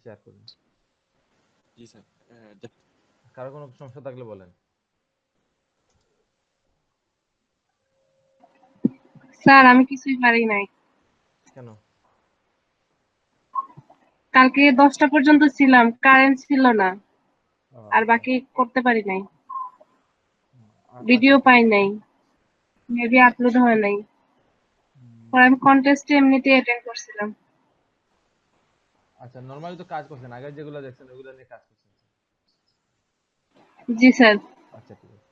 Share করুন। জি sir. কারো কোনো সমস্যা থাকলে বলেন। স্যার আমি কিছুই পারি নাই। কেন? কালকে 10টা পর্যন্ত ছিলাম, কারেন্ট ছিল না, আর আচ্ছা। বাকি করতে পারি নাই। আচ্ছা ভিডিও ঠিক পাই আছে। নাই, মেবি আপলোড হয় নাই। পরে উম, আমি কন্টেস্টে এমনিতেই অ্যাটেন্ড করছিলাম। আচ্ছা, নরমালি তো কাজ করছেন, আগের যেগুলো দেখছেন ওইগুলো নিয়ে কাজ করছেন। জি স্যার। আচ্ছা ঠিক আছে।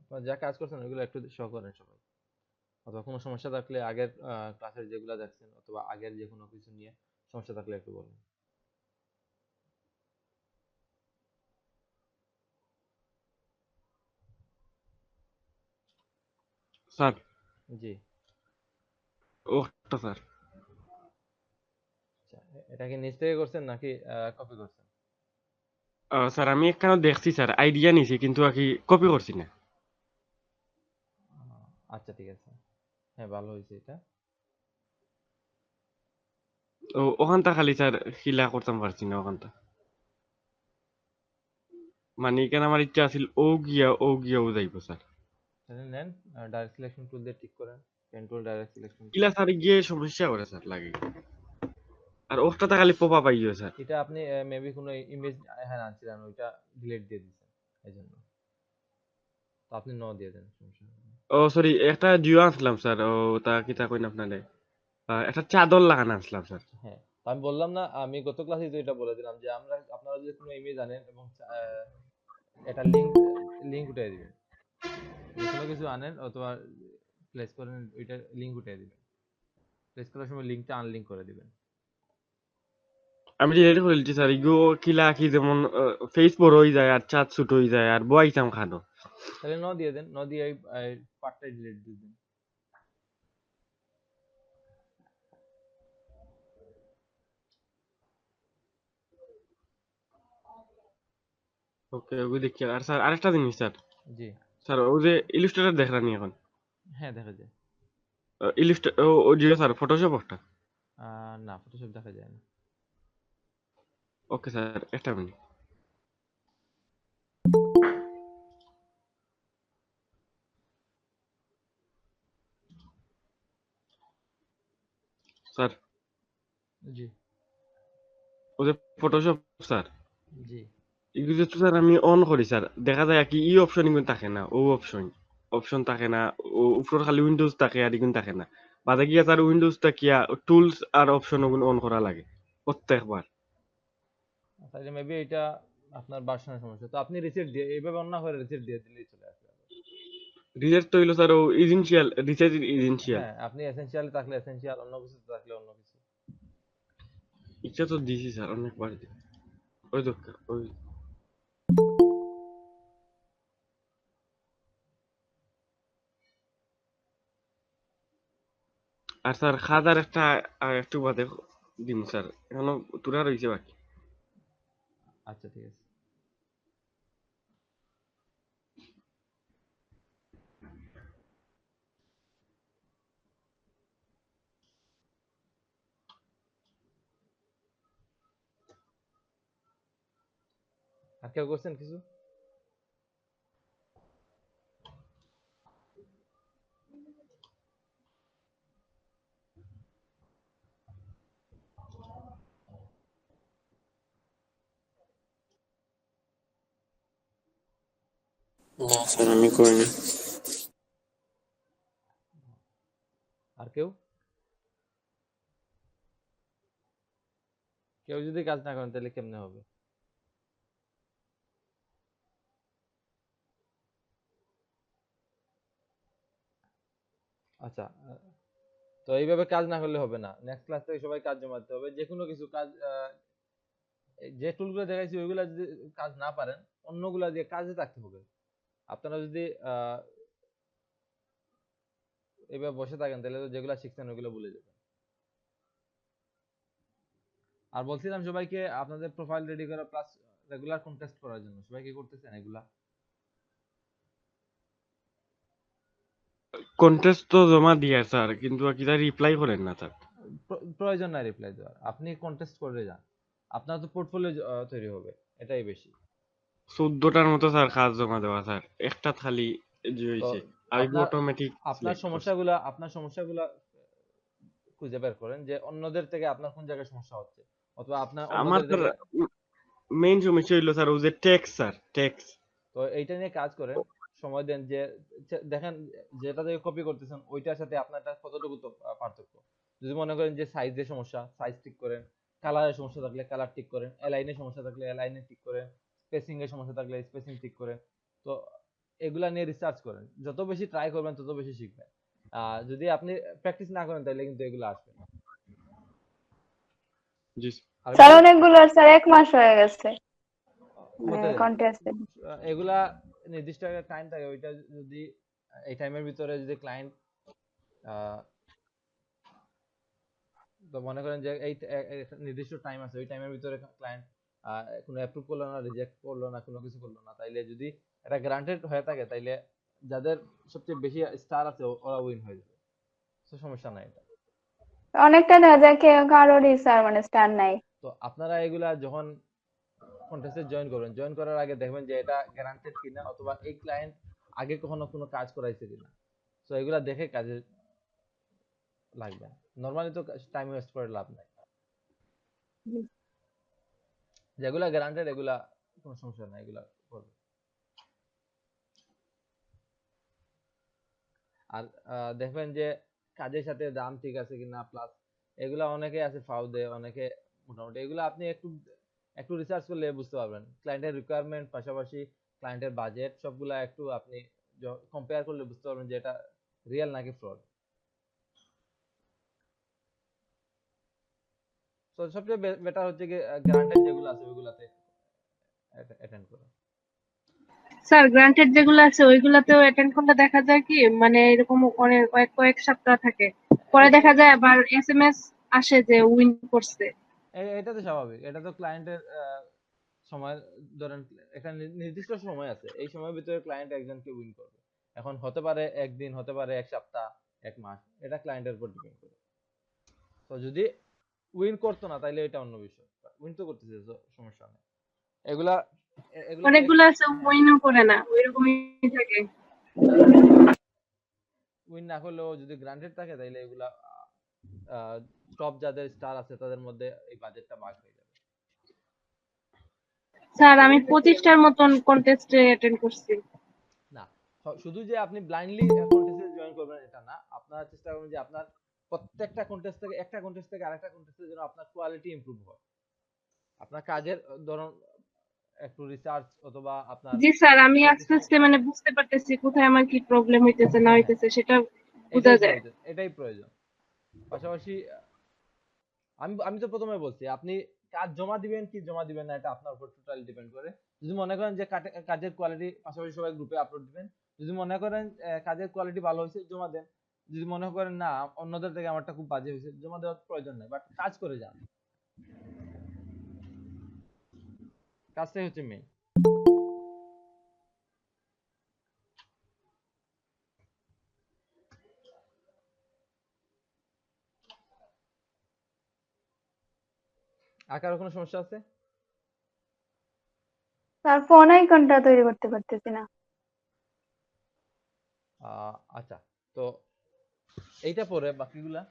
আপনারা যা কাজ করছেন ওইগুলো একটু শো করেন সবাই। অথবা কোনো সমস্যা থাকলে আগের ক্লাসের যেগুলো দেখছেন অথবা আগের যে কোনো কিছু নিয়ে সমস্যা থাকলে একটু বলেন। স্যার জি। ওটা স্যার। আচ্ছা, এটা কি নিচ থেকে করছেন নাকি কপি করছেন? স্যার আমি একখানা দেখছি স্যার, আইডিয়া নিছি কিন্তু আর কি কপি করছি না। আচ্ছা ঠিক আছে। হ্যাঁ, ভালো হয়েছে এটা। ওখানটা খালি স্যার খিলা করতাম পারছি না ওখানটা। মানে এখানে আমার ইচ্ছা আছিল ও গিয়াও যাইব স্যার। তাহলে নেন, ডাইরেক্ট সিলেকশন টুল দিয়ে ঠিক করেন। Pen tool, direct selection tool. ইলা স্যার গিয়ে সমস্যা করে স্যার লাগে। আর ওটাতে খালি পোপা পাইও স্যার। এটা আপনি মেবি কোনো ইমেজ হ্যাঁ আনছিলেন, ওইটা ডিলিট দিয়ে দিচ্ছেন এই জন্য। তো আপনি ন দিয়ে দেন, সমস্যা নেই। ও সরি, একটা জিও আনছিলাম স্যার। ও তা কিতা কইন আপনারে, একটা চাদর লাগানো আনছিলাম স্যার। হ্যাঁ, তো আমি বললাম না, আমি গত ক্লাসে তো এটা বলে দিলাম যে আপনারা যদি কোনো ইমেজ আনেন এবং এটা লিংক উঠিয়ে দিবেন। যে কোনো কিছু আনেন অথবা প্লেস করেন, ওইটা লিংক উঠিয়ে দিবেন। প্লেস করার সময় লিংকটা আনলিংক করে দিবেন। আমি ডিলিট করে দিচ্ছি স্যার। ইগো কিলা কি যেমন ফেস বড় হয়ে যায় আর চাঁদ ছোট হয়ে যায় আর বয়াইতাম খানো। তাহলে ন দিয়ে দেন, ন দিয়ে এই পার্টটাই ডিলিট দিয়ে দিন। ওকে, ওই দেখি। আর স্যার আরেকটা জিনিস স্যার। জি। স্যার ওই যে ইলিস্ট্রেটর দেখলাম এখন। হ্যাঁ, দেখা যায়। ইলিস্ট্রে ও জিও স্যার, ফটোশপ একটা। না, ফটোশপ দেখা যায় না। ওকে স্যার, একটা মিনিট। স্যার জি। ও যে ফটোশপ স্যার, জি। এগুলো তো স্যার আমি অন করি স্যার, দেখা যায় কি ই অপশন ইগুন থাকে না, ও অপশন থাকে না। ও উপর খালি উইন্ডোজ থাকে আর ইগুন থাকে না। বাদে গিয়া স্যার উইন্ডোজ তাকিয়া টুলস আর অপশন ওগুন অন করা লাগে প্রত্যেকবার। তাহলে মেবি এটা আপনার ভার্সনের সমস্যা। তো আপনি রিসেট দিয়ে এইভাবে অন না করে রিসেট দিয়ে দিলেই চলে আসবে আবার। রিসেট তো হইলো স্যার ও ইসেনশিয়াল, রিসেট ইসেনশিয়াল। হ্যাঁ, আপনি এসেনশিয়াল থাকলে এসেনশিয়াল, অন্য কিছু থাকলে অন্য কিছু। ইচ্ছা তো দিছি স্যার অনেকবার ওই তো ওই। আর স্যার খাদার একটা আর একটু বাদে দিন স্যার, এখনো তুরা রয়েছে বাকি। আচ্ছা ঠিক আছে। আর কেউ করছেন কিছু? না স্যার আমি করিনি। আর কেউ কেউ যদি কাজ না করেন তাহলে কেমনে হবে? আচ্ছা, তো এইভাবে কাজ না করলে হবে না। নেক্সট ক্লাস থেকে সবাই কাজ জমা দিতে হবে। যে কোনো কিছু কাজ যে টুলগুলো দেখাইছি ওইগুলা যদি কাজ না পারেন, অন্যগুলা দিয়ে কাজে থাকতে হবে। আপনারা যদি এভাবে বসে থাকেন তাহলে তো যেগুলো শিখছেন ওগুলো ভুলে যাবেন। আর বলছিলাম সবাইকে আপনাদের প্রোফাইল রেডি করা প্লাস রেগুলার কন্টেস্ট করার জন্য, সবাই কি করতেছেন এগুলা? কন্টেস্ট তো জমা দিয়া স্যার, কিন্তু কিটা রিপ্লাই করেন না স্যার। প্রয়োজন নাই রিপ্লাই দেওয়ার, আপনি কন্টেস্ট করে যান, আপনার তো পোর্টফোলিও তৈরি হবে, এটাই বেশি। 14টার মতো স্যার কাজ জমা দেওয়া স্যার, একটা খালি যে তো হইছে আমি আপনার অটোমেটিক আপনার সিলেক্ট করছি। সমস্যাগুলা খুঁজে বের করেন যে অন্যদের থেকে আপনার কোন জায়গায় সমস্যা হচ্ছে, অথবা আপনার আমার অন্যদের স্যার থেকে। মেইন সমস্যা হইলো স্যার ওই যে ট্যাক্স স্যার, ট্যাক্স। তো এইটা নিয়ে কাজ করেন, সময় দেন যে দেখেন যেটা থেকে কপি করতেছেন ওইটার সাথে আপনারটা কতটুকু পার্থক্য। যদি মনে করেন যে সাইজের সমস্যা, সাইজ ঠিক করেন, কালারের সমস্যা থাকলে কালার ঠিক করেন, অ্যালাইনের সমস্যা থাকলে অ্যালাইনে ঠিক করেন, স্পেসিং এর সমস্যা থাকলে স্পেসিং ঠিক করেন। তো এগুলা নিয়ে রিসার্চ করেন, যত বেশি ট্রাই করবেন তত বেশি শিখবেন। যদি আপনি প্র্যাকটিস না করেন তাহলে কিন্তু এগুলো আসবে না। জি আর স্যার এগুলা অনেকগুলো স্যার 1 মাস হয়ে গেছে হতে দেন। কন্টেস্টে। এগুলা নির্দিষ্ট একটা টাইম থাকে, ওইটা যদি এই টাইমের ভিতরে যদি ক্লায়েন্ট তো মনে করেন যে এই একটা নির্দিষ্ট টাইম আছে, ওই টাইমের ভিতরে ক্লায়েন্ট কোনো অ্যাপ্রুভ করলো না, রিজেক্ট করলো না, কোনো কিছু করলো না, তাইলে যদি এটা গ্রান্টেড হয়ে থাকে তাইলে যাদের সবচেয়ে বেশি স্টার আছে ওরা উইন হয়ে যাবে। তো সমস্যা নাই এটা। অনেকটা দেখা যায় কারোরই স্যার মানে স্টার নাই। তো আপনারা এগুলা যখন কন্টেস্টে জয়েন করবেন, জয়েন করার আগে দেখবেন যে এটা গ্যারান্টেড কিনা, অথবা এই ক্লায়েন্ট আগে কখনো কোনো কাজ করাইছে কিনা। তো এগুলা দেখে কাজে লাগবে। নরমালি তো টাইম ওয়েস্ট করে লাভ নাই। যেগুলা গ্যারান্টেড এগুলা কোনো সমস্যা নাই, এগুলা করবে। আর দেখবেন যে কাজের সাথে দাম ঠিক আছে কিনা, প্লাস এগুলা অনেকে আছে ফাউ দেয়, অনেকে মোটামুটি, এগুলা আপনি একটু একটু রিসার্চ করলে বুঝতে পারবেন। ক্লায়েন্টের রিকোয়ারমেন্ট পাশাপাশি ক্লায়েন্টের বাজেট সবগুলা একটু আপনি কম্পেয়ার করলে বুঝতে পারবেন যে এটা রিয়েল নাকি ফ্রড। তো সবচেয়ে বেটার হচ্ছে কি গ্যারান্টেড যেগুলো আছে ওইগুলাতে অ্যাটেন্ড করা। স্যার গ্রান্টেড যেগুলো আছে ওইগুলাতেও অ্যাটেন্ড করলে দেখা যায় কি মানে এরকম অনেক কয়েক কয়েক সপ্তাহ থাকে, পরে দেখা যায় আবার এসএমএস আসে যে উইন করছে। এটা তো স্বাভাবিক, এটা তো ক্লায়েন্টের সময়, ধরেন একটা নির্দিষ্ট সময় আছে, এই সময়ের ভিতরে ক্লায়েন্ট একজনকে উইন করবে। এখন হতে পারে একদিন, হতে পারে এক সপ্তাহ, এক মাস, এটা ক্লায়েন্টের উপর ডিপেন্ড করে। তো যদি উইন করতো না তাইলে এটা অন্য বিষয়, উইন তো করতেছে তো সমস্যা নেই। এগুলা এগুলাতে অনেকগুলো আছে হ্যাঁ, উইনও করে না, ওইরকমই থাকে। উইন না করলেও যদি গ্রান্টেড থাকে তাইলে এগুলা টপ যাদের স্টার আছে তাদের মধ্যে এই বাজেটটা ভাগ হয়ে যাবে। স্যার আমি 25টার মতন কন্টেস্টে অ্যাটেন্ড করছি। না, শুধু যে আপনি ব্লাইন্ডলি কন্টেস্টে জয়েন করবেন এটা না, আপনারা চেষ্টা করবেন যে আপনার প্রত্যেকটা কন্টেস্ট থেকে, একটা কন্টেস্ট থেকে আরেকটা কন্টেস্টের জন্য আপনার কোয়ালিটি ইমপ্রুভ হয়। আপনার কাজের ধরুন একটু রিসার্চ, অথবা আপনার জি স্যার, আমি আস্তে প্র্যাকটিসিং। আস্তে মানে বুঝতে পারতেছি কোথায় আমার কি প্রবলেম হইতেছে না হ্যাঁ, হ্যাঁ, হইতেছে সেটা বোঝা এটাই যায়। প্রয়োজন, এটাই প্রয়োজন। পাশাপাশি আমি আমি তো প্রথমে বলছি আপনি কাজ জমা দিবেন কি জমা দিবেন না এটা আপনার উপর টোটালি ডিপেন্ড করে। যদি মনে করেন যে কাজের কোয়ালিটি, পাশাপাশি সবাই গ্রুপে আপলোড দিবেন। যদি মনে করেন কাজের কোয়ালিটি ভালো হয়েছে জমা দেন। যদি মনে করেন না অন্যদের থেকে আমারটা খুব বাজে হয়েছে, জমা দেওয়ার প্রয়োজন নাই, বাট কাজ করে যান, কাজটাই হচ্ছে মেইন। আর কারো কোনো সমস্যা আছে? স্যার ফোন আইকনটা তৈরি করতে পারতেছি না। আচ্ছা, তো এইটা পরে বাকিগুলা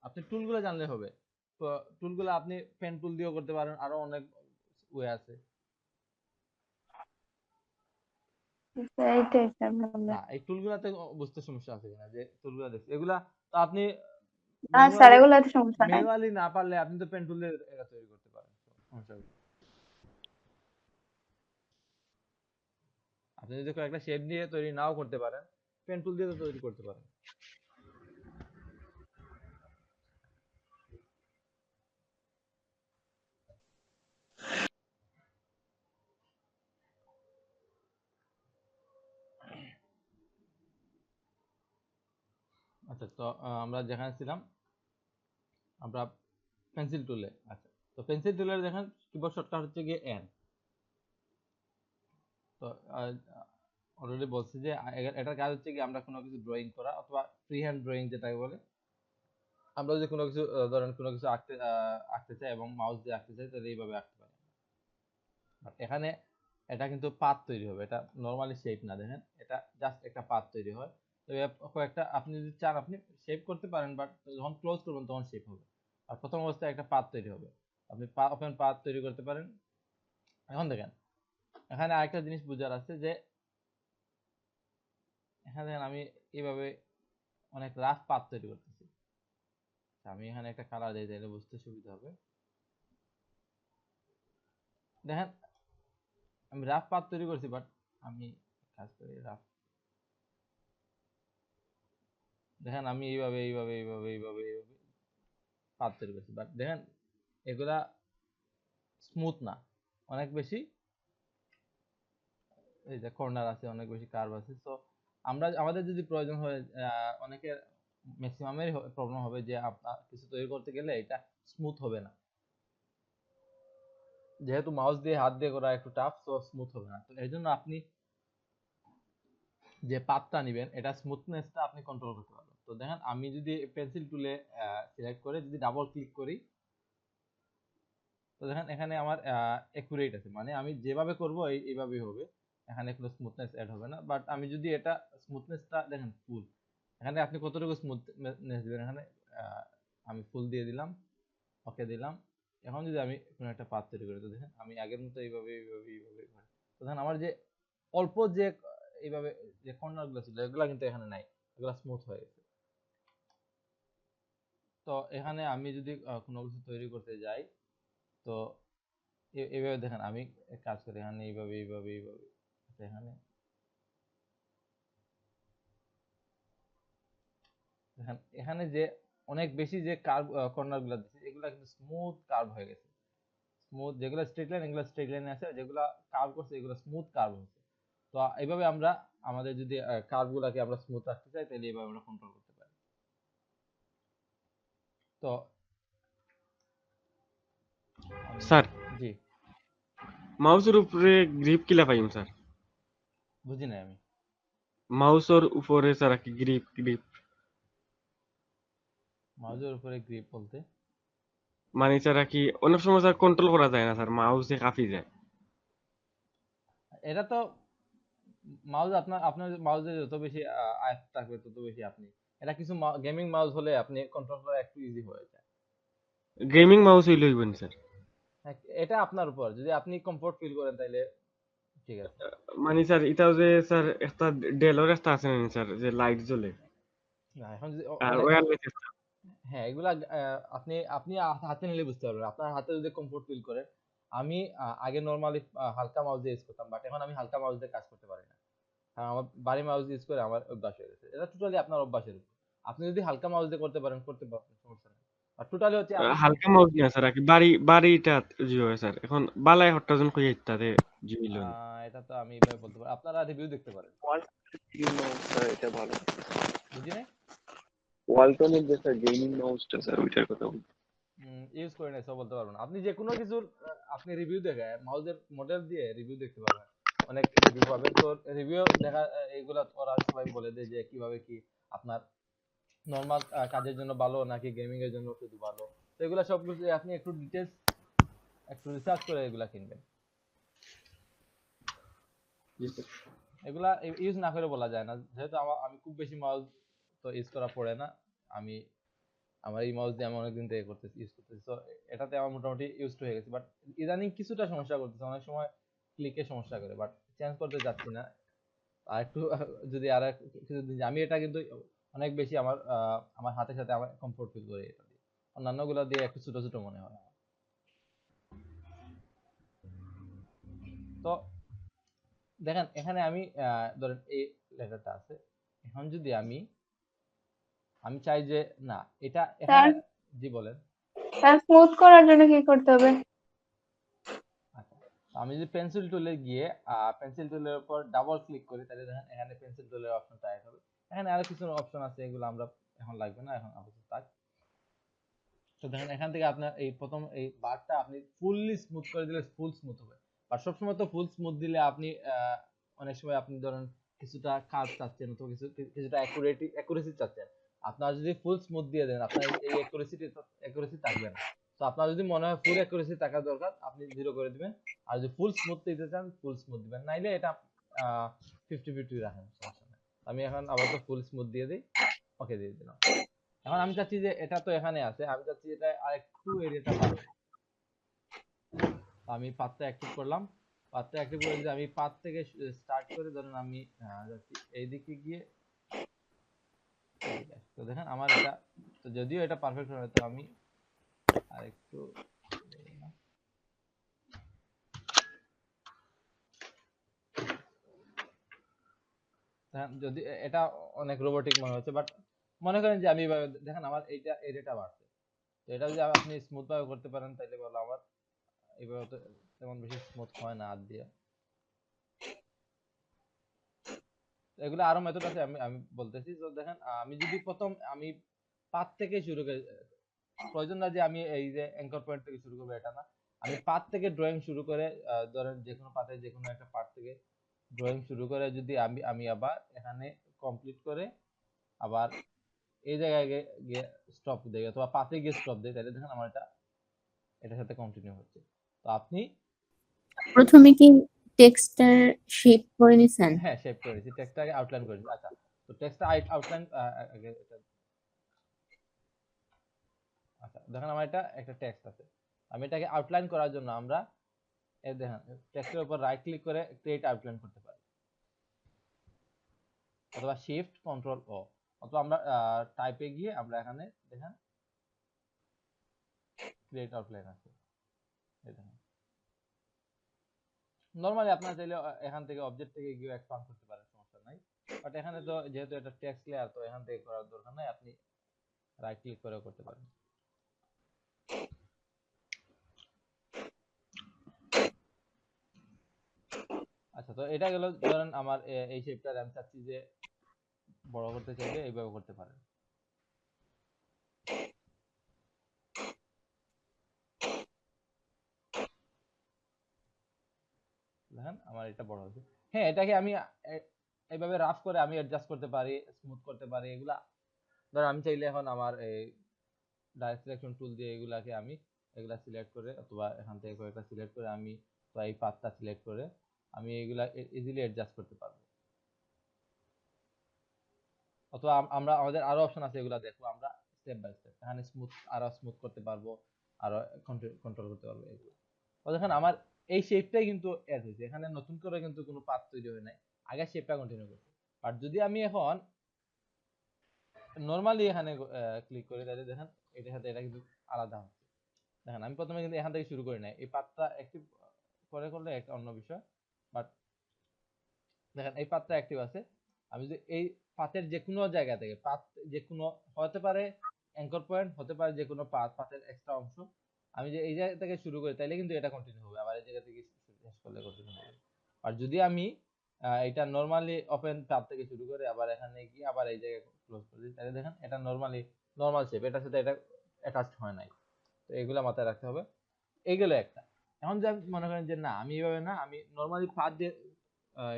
আপনি টুলগুলো জানলে হবে। তো টুলগুলো আপনি পেন টুল দিয়েও করতে পারেন, আরো অনেক ওয়ে আছে। এইটাই স্যার বললেন। না, এই টুলগুলাতে বুঝতে সমস্যা আছে কিনা, যে টুলগুলা দেখছি এগুলা, তো আপনি আর স্যার ম্যানুয়ালি এগুলোতে সমস্যা নাই। ম্যানুয়ালি না পারলে আপনি তো পেন টুল দিয়ে এটা তৈরি করতে পারেন, সমস্যা কি? আপনি যদি একটা শেপ দিয়ে তৈরি নাও করতে পারেন, পেন টুল দিয়ে তো তৈরি করতে পারেন। আচ্ছা, তো আমরা যেখানে ছিলাম, আমরা পেন্সিল টুলে। আচ্ছা, তো পেন্সিল টুলের দেখেন কিবোর্ড শর্টকাট হচ্ছে গিয়ে এন। তো অলরেডি বলছি যে এটার কাজ হচ্ছে কি আমরা কোনো কিছু ড্রয়িং করা অথবা ফ্রি হ্যান্ড ড্রয়িং যেটাকে বলে। আমরা যদি কোনো কিছু ধরেন কোনো কিছু আঁকতে চাই এবং মাউস দিয়ে আঁকতে চাই, তাহলে এইভাবে আঁকতে পারি। বাট এখানে এটা কিন্তু পাথ তৈরি হবে, এটা নরমালি শেপ না। দেখেন এটা জাস্ট একটা পাথ তৈরি হয়। তো কয়েকটা আপনি যদি চান আপনি শেপ করতে পারেন, বাট যখন ক্লোজ করবেন তখন শেপ হবে। আর প্রথম অবস্থায় একটা পাথ তৈরি হবে, আপনি ওপেন পাথ তৈরি করতে পারেন। এখন দেখেন এখানে আরেকটা জিনিস বোঝার আছে যে এখানে দেখেন আমি এইভাবে অনেক রাফ পাথ তৈরি করতেছি। আমি এখানে একটা কালার দিয়ে দিলে বুঝতে সুবিধা হবে। দেখেন আমি রাফ পাথ তৈরি করছি, বাট আমি কাজ করি রাফ। দেখেন আমি এইভাবে এইভাবে এইভাবে এইভাবে এইভাবে পাথ তৈরি করছি, বাট দেখেন এগুলা স্মুথ না, অনেক বেশি এই যে কর্নার আছে, অনেক বেশি কার্ভ আছে। তো আমাদের যদি প্রয়োজন হয়, অনেকের ম্যাক্সিমামের প্রবলেম হবে যে আপনার কিছু তৈরি করতে গেলে এটা স্মুথ হবে না, যেহেতু মাউস দিয়ে হাত দিয়ে করা একটু টাফ, তো স্মুথ হবে না। তো এই জন্য আপনি যে পাতটা নেবেন এটা স্মুথনেসটা আপনি কন্ট্রোল করতে পারবেন। তো দেখেন আমি যদি পেন্সিল টুলে সিলেক্ট করে যদি ডাবল ক্লিক করি, তো দেখেন এখানে আমার একুরেট আছে, মানে আমি যেভাবে করব এইভাবেই হবে, এখানে কোনো স্মুথনেস অ্যাড হবে না। বাট আমি যদি এটা স্মুথনেসটা দেখেন ফুল, এখানে আপনি কতটুকু স্মুথনেস দিবেন, এখানে আমি ফুল দিয়ে দিলাম, ওকে দিলাম। এখন যদি আমি কোনো একটা পাথ তৈরি করি, তো দেখেন আমি আগের মতো এইভাবে এইভাবে এইভাবে তো দেখেন আমার যে অল্প যে এইভাবে যে কর্নার গুলো ছিল এগুলা কিন্তু এখানে নাই, এগুলা স্মুথ হয়ে গেছে। তো এখানে আমি যদি কোনো কিছু তৈরি করতে যাই, তো এইভাবে দেখেন আমি কাজ করি এখানে এইভাবে এইভাবে এইভাবে। আচ্ছা, এখানে দেখেন এখানে যে অনেক বেশি যে কার্ভ কর্নার গুলা দিচ্ছে, এগুলা কিন্তু স্মুথ কার্ভ হয়ে গেছে। স্মুথ যেগুলো স্ট্রেট লাইন, এগুলো স্ট্রেট লাইনে আছে, যেগুলো কার্ভ করছে এগুলো স্মুথ কার্ভ হচ্ছে। তো এইভাবে আমরা আমাদের যদি কার্ভ গুলাকে আমরা স্মুথ রাখতে চাই, তাহলে এইভাবে আমরা কন্ট্রোল করতে পারি। তো স্যার জি, মাউসের উপরে গ্রিপ কিলা পাইম স্যার? বুঝি নাই আমি। মাউসের উপরে স্যার কি গ্রিপ গ্রিপ মাউজের উপরে গ্রিপ বলতে মানে স্যার কি অনেক সময় স্যার কন্ট্রোল করা যায় না স্যার, মাউসে কাঁপি যায়। এটা তো মাউস আপনার আপনার মাউসে যত বেশি আয়ত্ত থাকবে তত বেশি আপনি এটা কিছু গেমিং মাউস হলে আপনি কন্ট্রোল করা একটু ইজি হয়ে যায়। গেমিং মাউস হইলে হইব না স্যার? হ্যাঁ, এটা আপনার উপর, যদি আপনি কমফোর্ট ফিল করেন তাহলে ঠিক আছে। মানে স্যার এটাও যে স্যার একটা ডেলর একটা আছে না স্যার, যে লাইট জ্বলে না, এখন যদি আর অনেক ওয়্যারলেস। হ্যাঁ, এগুলা আপনি আপনি হাতে নিলে বুঝতে পারবেন, আপনার হাতে যদি কমফোর্ট ফিল করেন। আমি আগে নরমালি হালকা মাউস দিয়ে ইউজ করতাম, বাট এখন আমি হালকা মাউস দিয়ে কাজ করতে পারি না, কারণ আমার ভারী মাউস ইউজ করে আমার অভ্যাস হয়ে গেছে। এটা টোটালি আপনার অভ্যাসের উপর। আপনি যদি হালকা মাউস দিয়ে করতে পারেন করতে পারবেন, সমস্যা নেই। আর টোটালি হচ্ছে আপনি হালকা মাউস নিয়ে স্যার কি বাড়ি বাড়িটা জি হয় স্যার, এখন বালাই হট্টাজন কই ইত্যাদি জিইল না। এটা তো আমি এইভাবে বলতে পারি, আপনারা রিভিউ দেখতে পারেন। গেমিং মাউসটা এটা ভালো। বুঝি নাই। ওয়ালটনের যে স্যার গেমিং মাউসটা স্যার ওইটার কথা বলছি। ইউজ করে নাই সব বলতে পারবো না। আপনি যে কোনো কিছুর আপনি রিভিউ দেখে মাউসের মডেল দিয়ে রিভিউ দেখতে পারবেন, অনেক রিভিউ পাবেন। তো রিভিউ দেখা এগুলা ওরা সবাই বলে দেয় যে কিভাবে কি আপনার নরমাল কাজের জন্য ভালো নাকি গেমিং এর জন্য শুধু ভালো। তো এগুলা সবকিছু আপনি একটু ডিটেলস একটু রিসার্চ করে এগুলা কিনবেন। এগুলা ইউজ না করে বলা যায় না, যেহেতু আমি খুব বেশি মাউস তো ইউজ করা পড়ে না। আমি আমার এই মাউস দিয়ে আমি অনেকদিন থেকে করতেছি, ইউজ করতেছি। তো এটাতে আমার মোটামুটি ইউজ হয়ে গেছে, বাট ইদানিং কিছুটা সমস্যা করতেছে, অনেক সময় ক্লিকে সমস্যা করে, বাট চেঞ্জ করতে যাচ্ছি না। আর একটু যদি আর কিছুদিন আমি এটা কিন্তু অনেক বেশি আমার আমার হাতের সাথে আমার কমফোর্ট ফিল করি এটা দিয়ে। অন্যান্য গুলা দিয়ে একটু ছোট ছোট মনে হয় আমার। তো দেখেন এখানে আমি ধরেন এই লেটারটা আছে। এখন যদি আমি আমি চাই যে না এটা এখানে। স্যার জি বলেন। স্যার স্মুথ করার জন্য কি করতে হবে? আচ্ছা, তো আমি যদি পেন্সিল টুলে গিয়ে পেন্সিল টুলের উপর ডাবল ক্লিক করি, তাহলে দেখেন এখানে পেন্সিল টুলের অপশনটা অ্যাড হবে। এখানে আরো কিছু অপশন আছে, এগুলো আমরা এখন লাগবে না, এখন আপাতত থাক। তো দেখেন এখান থেকে আপনার এই প্রথম এই বারটা আপনি ফুললি স্মুথ করে দিলে ফুল স্মুথ হবে। আর সবসময় তো ফুল স্মুথ দিলে আপনি অনেক সময় আপনি ধরেন কিছুটা কাজ চাচ্ছেন অথবা কিছুটা অ্যাকুরেসি চাচ্ছেন। আপনার যদি ফুল স্মুথ দিয়ে দেন আপনার এই অ্যাকুরেসি থাকবে না। তো আপনার যদি মনে হয় ফুল অ্যাকুরেসি থাকা দরকার আপনি 0 করে দিবেন। আর যদি ফুল স্মুথ দিতে চান ফুল স্মুথ দিবেন, নাইলে এটা 50-50 রাখেন, সমস্যা নাই। আমি এখন আপাতত ফুল স্মুথ দিয়ে দিই, ওকে দিয়ে দিলাম। এখন আমি চাচ্ছি যে এটা তো এখানে আছে, আমি চাচ্ছি এটা আরেকটু এরিয়াটা বাড়বে। আমি পাথটা অ্যাক্টিভ করলাম, পাথটা অ্যাক্টিভ করে যদি আমি পাথ থেকে স্টার্ট করে ধরেন আমি যাচ্ছি এইদিকে গিয়ে এদিকে আসি। তো দেখেন আমার এটা, তো যদিও এটা পারফেক্ট হয় তো আমি আরেকটু যদি এটা অনেক রোবোটিক মনে হচ্ছে, বাট মনে করেন যে আমি দেখেন আমার এইটা এরিয়াটা বাড়ছে। তো এটা যদি আপনি স্মুথ ভাবে করতে পারেন তাহলে বলো আমার এইভাবে তো তেমন বেশি স্মুথ হয় না হাত দিয়ে। এগুলো আরো মেথড আছে, আমি আমি বলতেছি। তো দেখেন আমি যদি প্রথম আমি পাত থেকে শুরু করি, প্রয়োজন না যে আমি এই যে অ্যাঙ্কর পয়েন্ট থেকে শুরু করবো, এটা না। আমি পাত থেকে ড্রয়িং শুরু করে ধরেন যে কোনো পাতে যে কোনো একটা পার্ট থেকে ড্রয়িং শুরু করে যদি আমি আমি আবার এখানে কমপ্লিট করে আবার এই জায়গায় গিয়ে স্টপ দেই অথবা পাতে গিয়ে স্টপ দেই, তাহলে দেখেন আমার এটা এটার সাথে কন্টিনিউ হচ্ছে। তো আপনি প্রথমে কি টেক্সটার শেপ করে নিছেন? হ্যাঁ শেপ করে দিয়েছি, টেক্সটটা আগে আউটলাইন করে দিয়েছি। আচ্ছা, তো টেক্সটটা আউটলাইন আগে এটা, আচ্ছা দেখেন আমার এটা একটা টেক্সট আছে, আমি এটাকে আউটলাইন করার জন্য আমরা এই দেখেন টেক্সটের উপর রাইট ক্লিক করে ক্রিয়েট আউটলাইন করতে পারি, অথবা শিফট কন্ট্রোল ও, অথবা আমরা টাইপে গিয়ে আমরা এখানে দেখেন ক্রিয়েট আউটলাইন আছে, এই দেখেন। নরমালি আপনারা চাইলে এখান থেকে অবজেক্ট থেকে গিয়ে এক্সপান্ড করতে পারেন, সমস্যা নাই। বাট এখানে তো যেহেতু এটা টেক্সট লেয়ার, তো এখান থেকে করার দরকার নাই, আপনি রাইট ক্লিক করে করতে পারেন। আচ্ছা, তো এটা গেল ধরেন আমার এই শেপটা আমি চাচ্ছি যে বড় করতে চাইলে এইভাবে করতে পারেন। দেখেন আমার এটা বড় হয়েছে। হ্যাঁ, এটাকে আমি এইভাবে রাফ করে আমি অ্যাডজাস্ট করতে পারি, স্মুথ করতে পারি। এগুলা ধর আমি চাইলে এখন আমার এই ডাইরেক্ট সিলেকশন টুল দিয়ে এগুলাকে আমি এগুলা সিলেক্ট করে অথবা এখান থেকে কয়েকটা সিলেক্ট করে আমি এই পাথটা সিলেক্ট করে আমি এগুলা ইজিলি অ্যাডজাস্ট করতে পারবো। অথবা আমরা আমাদের আরো অপশন আছে, এগুলা দেখবো আমরা স্টেপ বাই স্টেপ। এখানে স্মুথ আরো স্মুথ করতে পারবো, আরো কন্ট্রোল করতে পারবো এগুলো। তো দেখেন আমার এই শেপটাই কিন্তু অ্যাড হয়েছে, এখানে নতুন করে কিন্তু কোনো পাথ তৈরি হয় নাই, আগে শেপটা কন্টিনিউ করছে। আর যদি আমি এখন নরমালি এখানে ক্লিক করি তাহলে দেখেন এটার সাথে এটা কিন্তু আলাদা হচ্ছে। দেখেন আমি প্রথমে কিন্তু এখান থেকে শুরু করি নাই, এই পাথটা অ্যাক্টিভ করে করলে একটা অন্য বিষয়। বাট দেখেন এই পাথটা অ্যাক্টিভ আছে, আমি যদি এই পাথের যে কোনো জায়গা থেকে পাথ যে কোনো হতে পারে, অ্যাঙ্কর পয়েন্ট হতে পারে, যে কোনো পাথের এক্সট্রা অংশ আমি যে এই জায়গা থেকে শুরু করি তাহলে কিন্তু এটা কন্টিনিউ হবে, আবার এই জায়গা থেকে শেষ করলে কন্টিনিউ হবে। আর যদি আমি এটা নরমালি ওপেন পাথ থেকে শুরু করে আবার এখানে গিয়ে আবার এই জায়গায় ক্লোজ করে দিই, তাহলে দেখেন এটা নরমালি নরমাল শেপ, এটার সাথে এটা অ্যাটাচড হয় নাই। তো এগুলা মাথায় রাখতে হবে। এইগুলো একটা। এখন যে আপনি মনে করেন যে না আমি এইভাবে না, আমি নরমালি পাথ দিয়ে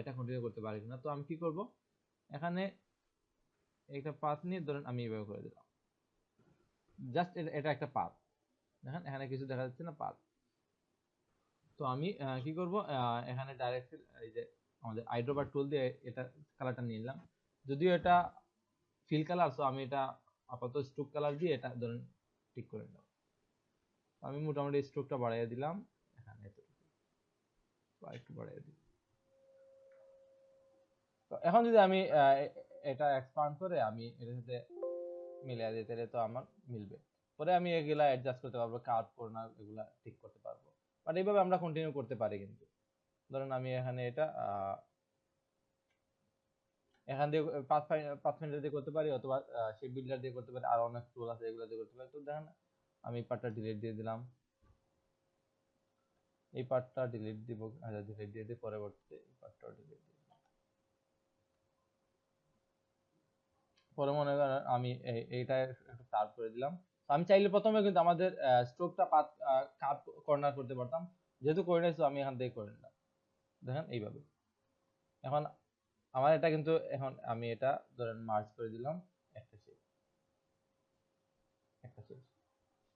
এটা কন্টিনিউ করতে পারি না, তো আমি কি করব, এখানে একটা পাথ নিয়ে ধরেন আমি এইভাবে করে দিলাম, জাস্ট এটা একটা পাথ। দেখেন এখানে কিছু দেখা যাচ্ছে না, পাথ। তো আমি কি করব, এখানে ডাইরেক্ট এই যে আমাদের আইড্রপার টুল দিয়ে এটা কালারটা নিয়ে নিলাম, যদিও এটা ফিল কালার, তো আমি এটা আপাতত স্ট্রোক কালার দিয়ে এটা ধরেন ঠিক করে নিলাম। আমি মোটামুটি স্ট্রোকটা বাড়াইয়া দিলাম, এখানে একটু বাড়াইয়া দিই। তো এখন যদি আমি এটা এক্সপান্ড করে আমি এটার সাথে মিলিয়ে দিই তাহলে তো আমার মিলবে। পরে আমি এগুলা অ্যাডজাস্ট করতে পারবো, কাট কর্নার এগুলা ঠিক করতে পারবো। বাট এইভাবে আমরা কন্টিনিউ করতে পারি। কিন্তু ধরেন আমি এখানে এটা এখান দিয়ে পাথফাইন্ডার দিয়ে করতে পারি, অথবা শেপ বিল্ডার দিয়ে করতে পারি, আর অনেক টুল আছে এগুলো দিয়ে করতে পারি। তো দেখেন আমি পার্টটা ডিলিট দিয়ে দিলাম, এই পার্টটা ডিলিট দিব, ডিলিট দিয়ে দিয়ে পরবর্তীতে এই পার্টটাও ডিলিট দিব। পরে মনে করেন আমি এইটা একটু কার্ভ করে দিলাম। তো আমি চাইলে প্রথমে কিন্তু আমাদের স্ট্রোকটা পাত কার্ভ কর্নার করতে পারতাম, যেহেতু করে নিয়েছি আমি এখান থেকে করে নিলাম। দেখেন এইভাবে। এখন আমার এটা কিন্তু এখন আমি এটা ধরেন মার্জ করে দিলাম একটা শেপ, একটা শেপ।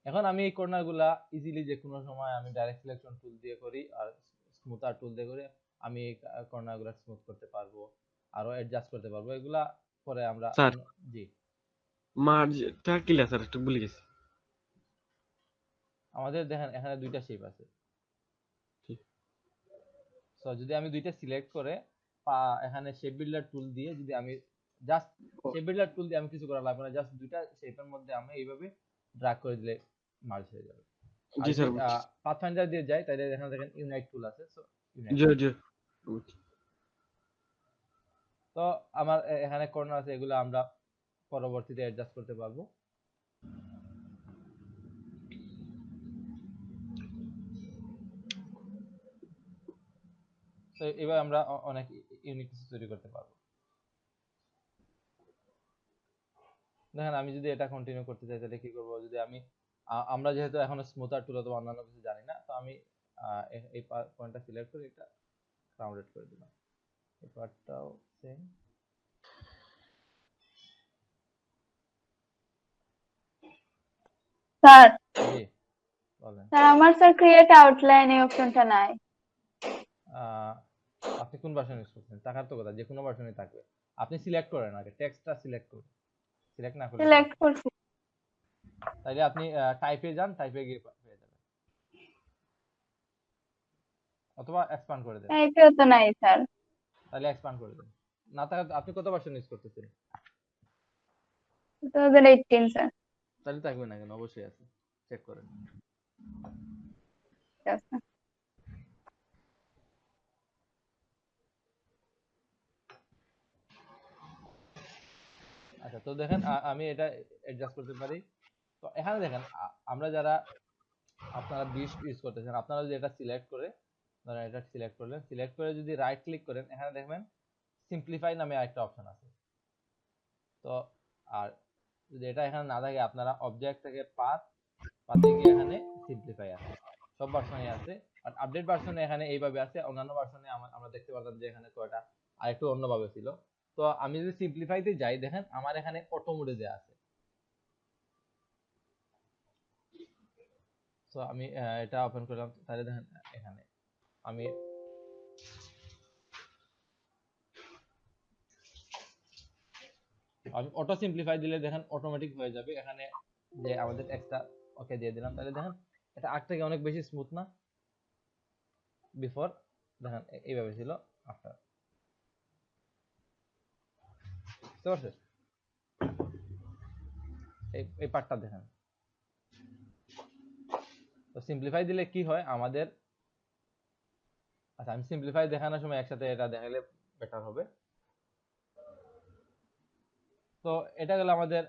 এখন আমি এই কর্নার গুলা ইজিলি যে কোনো সময় আমি ডাইরেক্ট সিলেকশন টুল দিয়ে করি আর স্মুথার টুল দিয়ে করি, আমি এই কর্নার গুলা স্মুথ করতে পারবো, আরো অ্যাডজাস্ট করতে পারবো। এগুলা পরে আমরা স্যার জি মার্জটা কি স্যার একটু ভুলে গেছি। আমাদের দেখেন এখানে দুইটা শেপ আছে। ঠিক। সো যদি আমি দুইটা সিলেক্ট করে এখানে শেপ বিল্ডার টুল দিয়ে যদি আমি জাস্ট ও, শেপ বিল্ডার টুল দিয়ে আমি কিছু করা লাগবে না, জাস্ট দুইটা শেপের মধ্যে আমি এইভাবে ড্র্যাগ করে দিলে মার্জ হয়ে যাবে। আর জি যদি স্যার বুঝছি। পাথফাইন্ডার দিয়ে যাই তাহলে এখানে দেখেন ইউনাইট টুল আছে, সো ইউনাইট। জি জি বুঝছি। তো আমার এখানে কর্নার আছে, এগুলো আমরা পরবর্তীতে অ্যাডজাস্ট করতে পারবো। তো এবার আমরা অনেক ইউনিক কিছু তৈরি করতে পারবো। দেখেন আমি যদি এটা কন্টিনিউ করতে চাই তাহলে কি করব, যদি আমি আমরা যেহেতু এখনো স্মুথার টুল অথবা অন্যান্য কিছু জানি না, তো আমি এই পয়েন্টটা সিলেক্ট করে এটা রাউন্ডেড করে দিলাম। এই পার্টটাও সেম। স্যার জি বলেন। স্যার আমার স্যার ক্রিয়েট আউটলাইন এই অপশনটা নাই। আহ, আপনি কোন ভার্সন ইউজ করছেন? থাকার তো কথা, যে কোনো ভার্সনই থাকবে। আপনি সিলেক্ট করেন আগে, টেক্সটটা সিলেক্ট করুন, সিলেক্ট না করলে সিলেক্ট সমস্যা। করছি। তাইলে আপনি টাইপে যান, টাইপে গিয়ে পেয়ে যাবেন, অথবা এক্সপ্যান্ড করে দেন। টাইপেও তো নাই স্যার। তাহলে এক্সপ্যান্ড করে দেন। না থাকা, আপনি কত ভার্সন ইউজ করতেছেন? 2018 স্যার। তাহলে থাকবে না কেন? অবশ্যই আছে, চেক করেন। ঠিক আছে। আচ্ছা তো দেখেন আমি এটা অ্যাডজাস্ট করতে পারি। তো এখানে দেখেন আমরা যারা আপনারা 20 ইউজ করতেছেন, আপনারা যদি এটা সিলেক্ট করে ধরেন এটা সিলেক্ট করলেন, সিলেক্ট করে যদি রাইট ক্লিক করেন, এখানে দেখবেন সিম্পলিফাই নামে আরেকটা অপশন আছে। তো আর যদি এটা এখানে না থাকে, আপনারা অবজেক্ট থেকে পাতে গিয়ে এখানে সিম্পলিফাই আছে, সব ভার্সনে আছে। আর আপডেট ভার্সনে এখানে এইভাবে আছে, অন্যান্য ভার্সনে আমরা দেখতে পারতাম যে এখানে কয়টা আরেকটু অন্যভাবে ছিল। তো আমি যদি সিম্পলিফাইতে যাই, দেখেন আমার এখানে অটো মোডে দেয়া আছে। তো আমি এটা ওপেন করলাম, তাহলে দেখেন এখানে আমি আমি অটো সিম্পলিফাই দিলে দেখেন অটোমেটিক হয়ে যাবে। এখানে যে আমাদের টেক্সটটা ওকে দিয়ে দিলাম, তাহলে দেখেন এটা আগ থেকে অনেক বেশি স্মুথ না? বিফোর দেখেন এইভাবে ছিল, আফটার। বুঝতে পারছেন? এই পার্টটা দেখেন। তো সিম্পলিফাই দিলে কি হয় আমাদের, আচ্ছা আমি সিম্পলিফাই দেখানোর সময় একসাথে এটা দেখালে বেটার হবে। তো এটা গেল আমাদের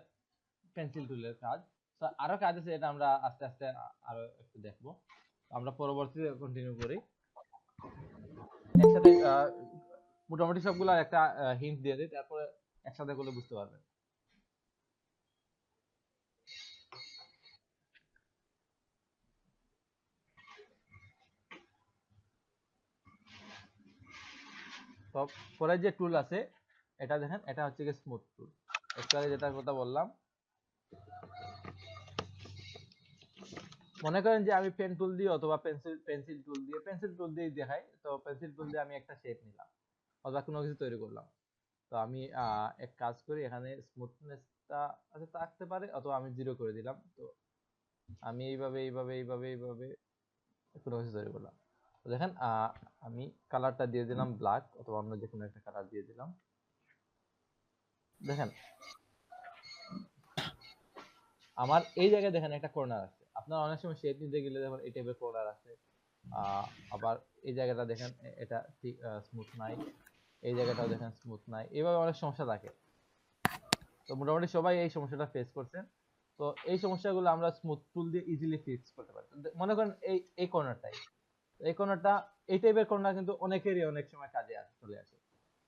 পেন্সিল টুলের কাজ। তো আরো কাজ আছে, এটা আমরা আস্তে আস্তে আরো একটু দেখবো। আমরা পরবর্তীতে কন্টিনিউ করি। একসাথে মোটামুটি সবগুলা একটা হিন্ট দিয়ে দিই, তারপরে একসাথে করলে বুঝতে পারবেন। তো পরে যে টুল আছে এটা দেখেন, এটা হচ্ছে কি স্মুথ টুল। একবারে যেটার কথা বললাম, মনে করেন যে আমি পেন টুল দিয়ে অথবা পেন্সিল টুল দিয়ে দেখাই। তো পেন্সিল টুল দিয়ে আমি একটা শেপ নিলাম অথবা কোনো কিছু তৈরি করলাম। তো আমি এক কাজ করি, এখানে স্মুথনেসটা আচ্ছা থাকতে পারে, অথবা আমি 0 করে দিলাম। তো আমি এইভাবে কোনো কিছু তৈরি করলাম। তো দেখেন আমি কালারটা দিয়ে দিলাম ব্ল্যাক, অথবা অন্য যে কোনো একটা কালার দিয়ে দিলাম। দেখেন আমার এই জায়গায় দেখেন একটা কর্নার আছে। আপনারা অনেক সময় শেপ নিতে গেলে দেখেন এই টাইপের কর্নার আছে। আবার এই জায়গাটা দেখেন এটা ঠিক স্মুথ নাই, এই জায়গাটাও দেখেন স্মুথ নাই, এইভাবে অনেক সমস্যা থাকে। তো মোটামুটি সবাই এই সমস্যাটা ফেস করছেন। তো এই সমস্যাগুলো আমরা স্মুথ টুল দিয়ে ইজিলি ফিক্স করতে পারি। মনে করেন এই কর্নারটাই, এই কর্নারটা, এই টাইপের কর্নার কিন্তু অনেকেরই অনেক সময় কাজে চলে আসে।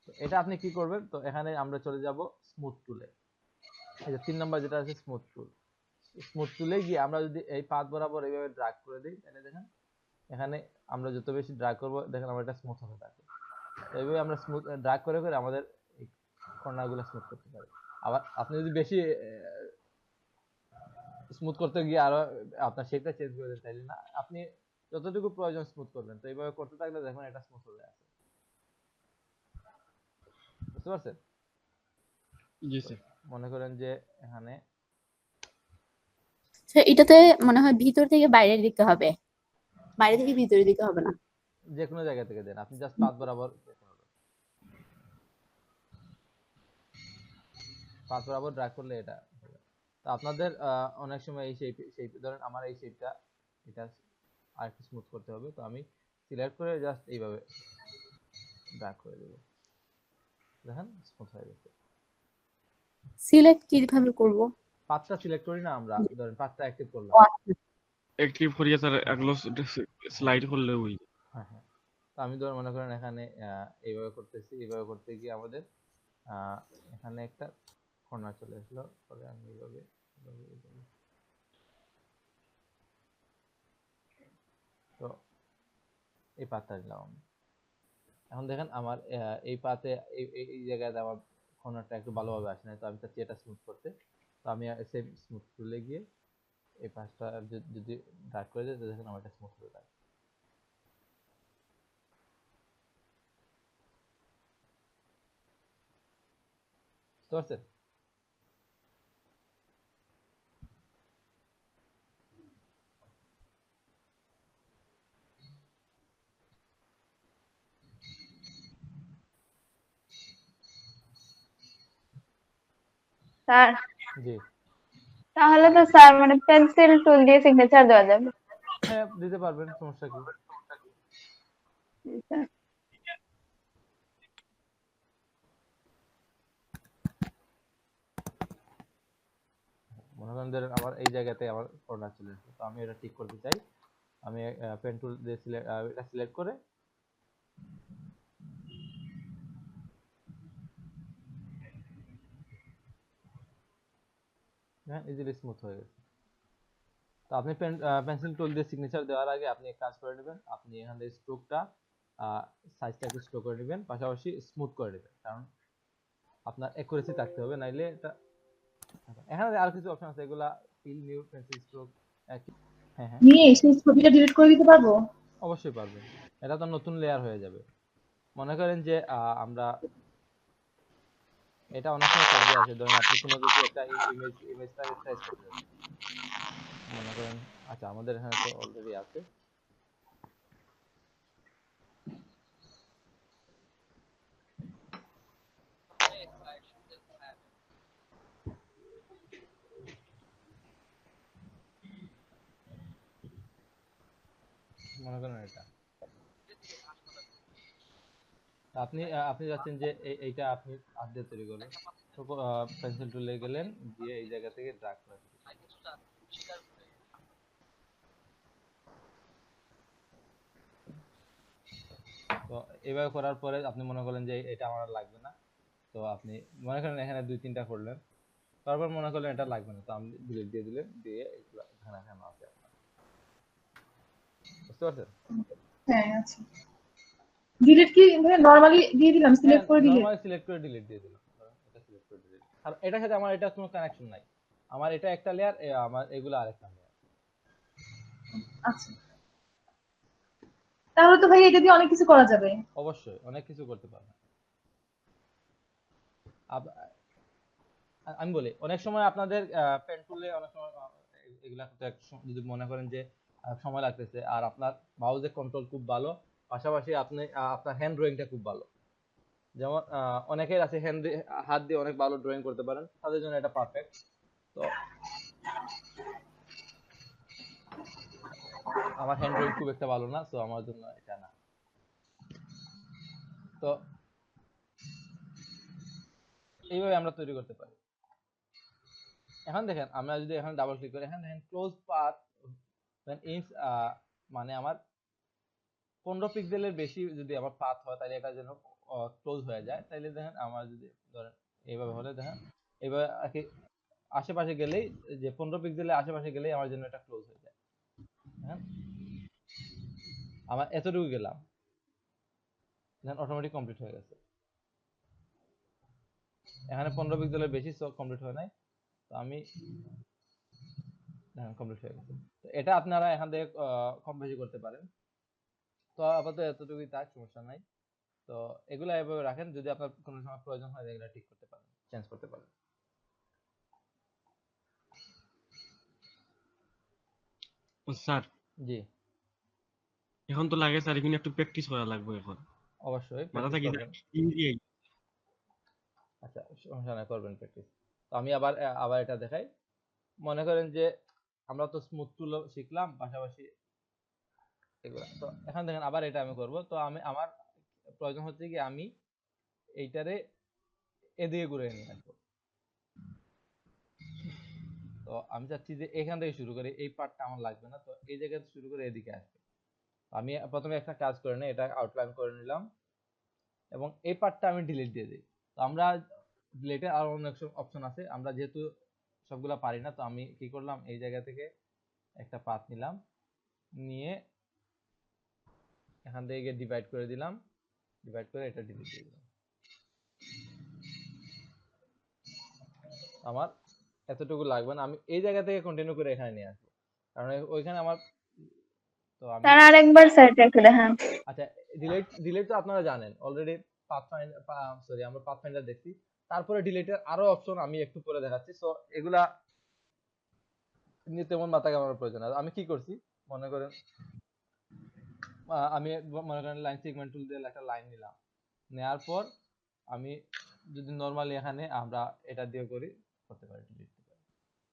তো এটা আপনি কি করবেন, তো এখানে আমরা চলে যাব স্মুথ টুলে। এই যে 3 নাম্বার যেটা আছে স্মুথ টুল, স্মুথ টুলে গিয়ে আমরা যদি এই পাথ বরাবর এইভাবে ড্র্যাগ করে দিই, তাহলে দেখেন এখানে আমরা যত বেশি ড্র্যাগ করব দেখেন আমরা এটা স্মুথ হতে থাকে। তো এইভাবে আমরা স্মুথ ড্র্যাগ করে করে আমাদের এই কর্নারগুলো স্মুথ করতে পারি। আবার আপনি যদি বেশি স্মুথ করতে গিয়ে আরো আপনার শেপটা চেঞ্জ করে দেন, তাইলে না, আপনি যতটুকু প্রয়োজন স্মুথ করবেন। তো এইভাবে করতে থাকলে দেখুন এটা স্মুথ হয়ে যাচ্ছে। বুঝতে পারছেন? জি স্যার। মনে করেন যে এখানে এটাতে মনে হয় ভিতর থেকে বাইরের দিকে হবে, বাইরে থেকে ভিতরের দিকে হবে না। যে কোনো জায়গা থেকে দেন, আপনি জাস্ট পাথ বরাবর ড্র্যাগ করলে এটা হবে। তো আপনাদের অনেক সময় এই শেপ ধরেন আমার এই শেপটা এটা আরেকটু স্মুথ করতে হবে। তো আমি সিলেক্ট করে জাস্ট এইভাবে ড্র্যাগ করে দেব, দেখেন স্মুথ হয়ে গেছে। সিলেক্ট কিভাবে করব? পাথটা সিলেক্ট করি না আমরা, ধরেন পাথটা অ্যাক্টিভ করলাম। ও আচ্ছা। অ্যাক্টিভ করিয়া স্যার এগুলো স্লাইড করলে ওই হ্যাঁ হ্যাঁ। তো আমি ধর মনে করেন এখানে এইভাবে করতেছি, এইভাবে করতে গিয়ে আমাদের এখানে একটা কর্নার চলে আসলো, পরে আমি এইভাবে এইভাবে। তো এই পাথটা দিলাম আমি। এখন দেখেন আমার এই পাতে এই জায়গায় আমার কর্নারটা একটু ভালোভাবে আসে না, তো আমি চাচ্ছি এটা স্মুথ করতে। তো আমি সেম স্মুথ টুলে গিয়ে এই পাশটা যদি ড্র্যাগ করে দিই, তো দেখেন আমার এটা স্মুথ হয়ে যায়। বুঝতে পারছেন? স্যার জি তাহলে তো স্যার মানে পেন্সিল টুল দিয়ে সিগনেচার দেওয়া যাবে। হ্যাঁ, দিতে পারবেন, সমস্যা কি? জি, স্যার। মনে করেন ধরেন আমার এই জায়গাতে আমার কর্নার চলে এসেছে, তো আমি এটা ঠিক করতে চাই। আমি পেন টুল দিয়ে এটা সিলেক্ট করে হ্যাঁ ইজিলি স্মুথ হয়ে গেছে। তো আপনি পেন্সিল টুল দিয়ে সিগনেচার দেওয়ার আগে আপনি এক কাজ করে নেবেন, আপনি এখান থেকে স্ট্রোকটা সাইজটা একটু স্লো করে নেবেন, পাশাপাশি স্মুথ করে নেবেন, কারণ আপনার অ্যাকুরেসি থাকতে হবে, নাইলে এটা। এখানে আর কিছু অপশন আছে, এগুলা ফিল নিউ পেন্সিল স্ট্রোক। হ্যাঁ হ্যাঁ, নিয়ে সেই ছবিটা ডিলিট করে দিতে পারবো? অবশ্যই পারবেন। এটা তো নতুন লেয়ার হয়ে যাবে। মনে করেন যে আমরা এটা অনেক সময় কাজে আসে, ধরেন আপনি কোনো কিছু একটা ইমেজটা সাইজ করতে যাচ্ছেন, মনে করেন, আচ্ছা আমাদের এখানে তো অলরেডি আছে। মনে করেন এটা আপনি আপনি যাচ্ছেন যে এইটা আপনি হাত দিয়ে তৈরি করবেন, তো পেন্সিল টুলে গেলেন, গিয়ে এই জায়গা থেকে ড্র্যাগ করে দিলেন। তো এইভাবে করার পরে আপনি মনে করলেন যে এটা আমার আর লাগবে না, তো আপনি মনে করেন এখানে 2-3টা করলেন, তারপর মনে করলেন এটা লাগবে না, তো আপনি ডিলিট দিয়ে দিলেন, দিয়ে এগুলো এখানে এখানে আছে আপনার। বুঝতে পারছেন? হ্যাঁ আচ্ছা। ডিলিট কি মানে নরমালি দিয়ে দিলাম, হ্যাঁ, সিলেক্ট করে ডিলিট? নরমালি সিলেক্ট করে ডিলিট দিয়ে দিলাম, এটা সিলেক্ট করে ডিলিট। আর এটার সাথে আমার এটা কোনো কানেকশন নাই, আমার এটা একটা লেয়ার, আমার এগুলো আরেকটা লেয়ার। আচ্ছা, তাহলে তো ভাই এটা দিয়ে অনেক কিছু করা যাবে। অবশ্যই অনেক কিছু করতে পারবেন। আমি বলি অনেক সময় আপনাদের পেন টুলে অনেক সময় এগুলা করতে যদি মনে করেন যে সময় লাগতেছে, আর আপনার মাউসের কন্ট্রোল খুব ভালো, পাশাপাশি আপনি আপনার হ্যান্ড ড্রয়িংটা খুব ভালো, যেমন অনেকের আছে হাত দিয়ে অনেক ভালো ড্রয়িং করতে পারেন, তাদের জন্য এটা পারফেক্ট। তো আমার হ্যান্ড ড্রয়িং খুব একটা ভালো না, তো আমার জন্য এটা না। তো এইভাবে আমরা তৈরি করতে পারি। এখন দেখেন আমরা যদি এখন ডাবল ক্লিক করি, এখানে দেখেন ক্লোজ পাথ ইনস, মানে আমার 15 পিক্সেলের বেশি যদি আমার পাথ হয়, তাহলে এটা যেন ক্লোজ হয়ে যায়। তাইলে দেখেন আমার যদি ধরেন এইভাবে হলে দেখেন এইভাবে আর কি আশেপাশে গেলেই, যে 15 পিক্সেলের আশেপাশে গেলেই আমার জন্য এটা ক্লোজ হয়ে যায়। হ্যাঁ, আমার এতটুকু গেলাম, দেন অটোমেটিক কমপ্লিট হয়ে গেছে। এখানে 15 পিক্সেলের বেশি কমপ্লিট হয় নাই, তো আমি কমপ্লিট হয়ে গেছে। তো এটা আপনারা এখান থেকে কম বেশি করতে পারেন। তো আপাতত এতটুকুই থাক, সমস্যা নাই। তো এগুলা এভাবে রাখেন, যদি আপনার কোনো সময় প্রয়োজন হয় এগুলা ঠিক করতে পারেন, চেঞ্জ করতে পারেন। স্যার জি, এখন তো লাগে স্যার এখানে একটু প্র্যাকটিস করা লাগবে এখন, অবশ্যই মাথা প্র্যাকটিস থাকি করবেন। ইন্ডিয়াই। আচ্ছা, সমস্যা নাই, করবেন প্র্যাকটিস। তো আমি আবার এটা দেখাই। মনে করেন যে আমরা তো স্মুথ টুল শিখলাম, পাশাপাশি এগুলা। তো এখন দেখেন আবার এটা আমি করব। তো আমার প্রয়োজন হচ্ছে কি আমি এইটারে এদিকে ঘুরে নিয়ে আসবো। তো আমি চাচ্ছি যে এখান থেকে শুরু করে, এই পার্টটা আমার লাগবে না, তো এই জায়গা থেকে শুরু করে এদিকে আসবে। আমি প্রথমে একটা কাজ করে নিই, এটা আউটলাইন করে নিলাম এবং এই পার্টটা আমি ডিলিট দিয়ে দিই। তো আমরা ডিলিটে আরো অনেক অপশন আছে, আমরা যেহেতু সবগুলা পারি না, তো আমি কি করলাম, এই জায়গা থেকে একটা পাথ নিলাম, নিয়ে এখান থেকে ডিভাইড করে দিলাম, ডিভাইড করে এটা ডিলিট দিয়ে দিলাম। আমার এতটুকু লাগবে না, আমি এই জায়গা থেকে কন্টিনিউ করে এখানে নিয়ে আসবো, কারণ ওইখানে আমার, তো আমি স্যার আরেকবার স্যারটা একটু দেখান। আচ্ছা, ডিলিট তো আপনারা জানেন অলরেডি, সরি আমরা পাথফাইন্ডার দেখছি। তারপরে ডিলিটের আরো অপশন আমি একটু পরে দেখাচ্ছি। সো এগুলা নিয়ে তেমন মাথা ঘামানোর প্রয়োজন আছে। আমি কি করছি, মনে করেন আমি মনে করেন লাইন সেগমেন্ট টুল দিয়ে একটা লাইন নিলাম, নেওয়ার পর আমি যদি নরমালি এখানে আমরা এটা দিয়ে করি, করতে পারি, ডিলিট করতে পারি।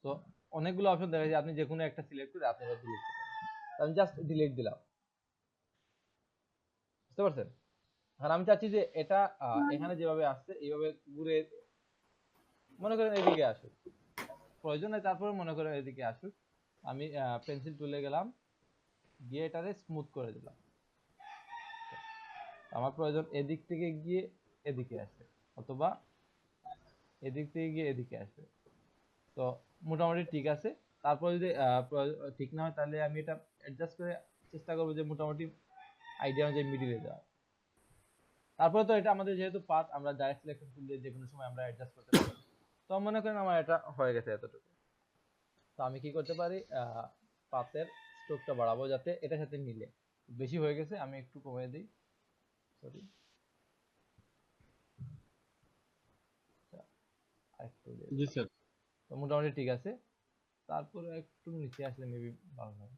তো অনেকগুলো অপশন দেখা যায়, আপনি যে কোনো একটা সিলেক্ট করে আপনি এটা ডিলিট করতে পারেন। তো আমি জাস্ট ডিলিট দিলাম, বুঝতে পারছেন? আর আমি চাচ্ছি যে এটা এখানে যেভাবে আসছে এইভাবে ঘুরে, মনে করেন এদিকে আসুক, প্রয়োজন নেই, তারপরে মনে করেন এদিকে আসুক। আমি পেন্সিল তুলে গেলাম, গিয়ে এটারে স্মুথ করে দিলাম। আমার প্রয়োজন এদিক থেকে গিয়ে এদিকে আসবে, অথবা এদিক থেকে গিয়ে এদিকে আসবে। তো মোটামুটি ঠিক আছে। তারপর যদি ঠিক না হয়, তাহলে আমি এটা অ্যাডজাস্ট করে চেষ্টা করবো যে মোটামুটি আইডিয়া অনুযায়ী মিডিলে দেওয়া। তারপরে তো এটা আমাদের যেহেতু পাথ, আমরা ডাইরেক্ট সিলেকশন টুল দিয়ে যে কোনো সময় আমরা অ্যাডজাস্ট করতে পারি। তো মনে করেন আমার এটা হয়ে গেছে এতটুকু। তো আমি কি করতে পারি, পাতের স্ট্রোকটা বাড়াবো যাতে এটার সাথে মিলে। বেশি হয়ে গেছে, আমি একটু কমিয়ে দিই, সরি, আরেকটু দিয়ে জি দিলাম। স্যার। তো মোটামুটি ঠিক আছে। তারপরে একটু নিচে আসলে মেবি ভালো হবে।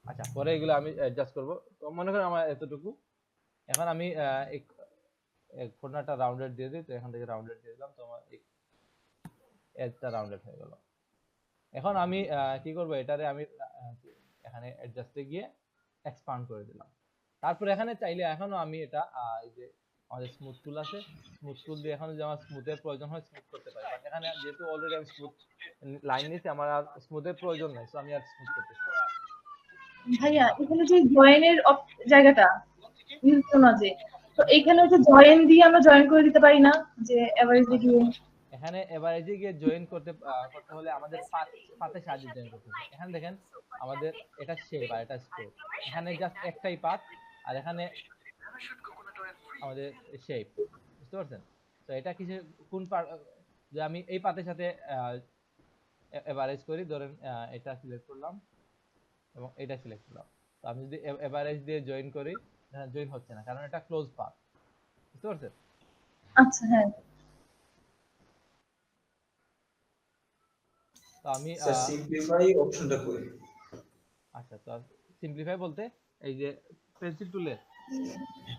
আচ্ছা, পরে এগুলো আমি অ্যাডজাস্ট করব। তো মনে করেন আমার এতটুকু। এখন আমি এক কর্নারটা রাউন্ডেড দিয়ে দিই, তো এখান থেকে রাউন্ডেড দিয়ে দিলাম, তো আমার এজটা রাউন্ডেড হয়ে গেল। এখন আমি কি করব, এটারে আমি এখানে অ্যাডজাস্টে গিয়ে এক্সপান্ড করে দিলাম। তারপর এখানে চাইলে এখনো আমি এটা এই যে আমাদের স্মুথ টুল আছে, স্মুথ টুল দিয়ে এখন যদি আমার স্মুথের প্রয়োজন হয় স্মুথ করতে পারি, বাট এখানে যেহেতু অলরেডি আমি স্মুথ লাইন নিয়েছি, আমার আর স্মুথের প্রয়োজন নাই, সো আমি আর স্মুথ করতেছি না। ভাইয়া এখানে যে জয়েনের জায়গাটা ইউজ না যে, তো এখানে যে জয়েন দিয়ে আমরা জয়েন করে দিতে পারি না, যে এভারেজে আচ্ছা, গিয়ে। এখানে এভারেজে গিয়ে জয়েন করতে হলে আমাদের পাথের সাহায্যে জয়েন করতে হবে। এখানে দেখেন আমাদের এটা শেপ আর এটা স্ট্রোক, এখানে জাস্ট একটাই পাথ, আর এখানে আমাদের শেপ, বুঝতে পারছেন? তো এটা কিসের কোন যে আমি এই পাথের সাথে এভারেজ করি, ধরেন এটা সিলেক্ট করলাম এবং এটা সিলেক্ট করলাম। তো আমি যদি এভারেজ দিয়ে জয়েন করি, জয়েন হচ্ছে না, কারণ এটা ক্লোজ পাথ, বুঝতে পারছেন? আচ্ছা, হ্যাঁ। তো আমি স্যার সিম্পলিফাই অপশনটা কই? আচ্ছা, তো সিম্পলিফাই বলতে এই যে পেন্সিল টুলে,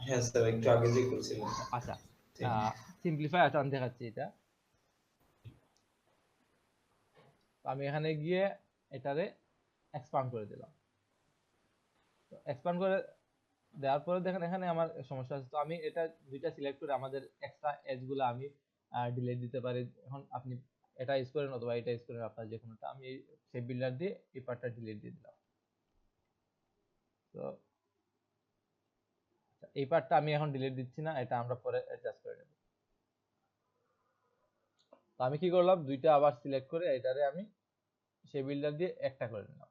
হ্যাঁ স্যার, একটু আগে যে করছিলেন। আচ্ছা, ঠিক। সিম্পলিফাই আচ্ছা আমি দেখাচ্ছি এটা। তো আমি এখানে গিয়ে এটারে এক্সপান্ড করে দিলাম। তো এক্সপান্ড করে দেওয়ার পরে দেখেন এখানে আমার সমস্যা আছে। তো আমি এটা দুইটা সিলেক্ট করে আমাদের এক্সট্রা এজ গুলো আমি ডিলিট দিতে পারি। এখন আপনি এটা ইউজ করেন অথবা এটা ইউজ করেন, আপনার যে কোনোটা। আমি এই শেপ বিল্ডার দিয়ে এই পার্টটা ডিলিট দিয়ে দিলাম। তো এই পার্টটা আমি এখন ডিলিট দিচ্ছি না, এটা আমরা পরে অ্যাডজাস্ট করে নেব। তো আমি কি করলাম, দুইটা আবার সিলেক্ট করে এটারে আমি সেই বিল্ডার দিয়ে একটা করে নিলাম।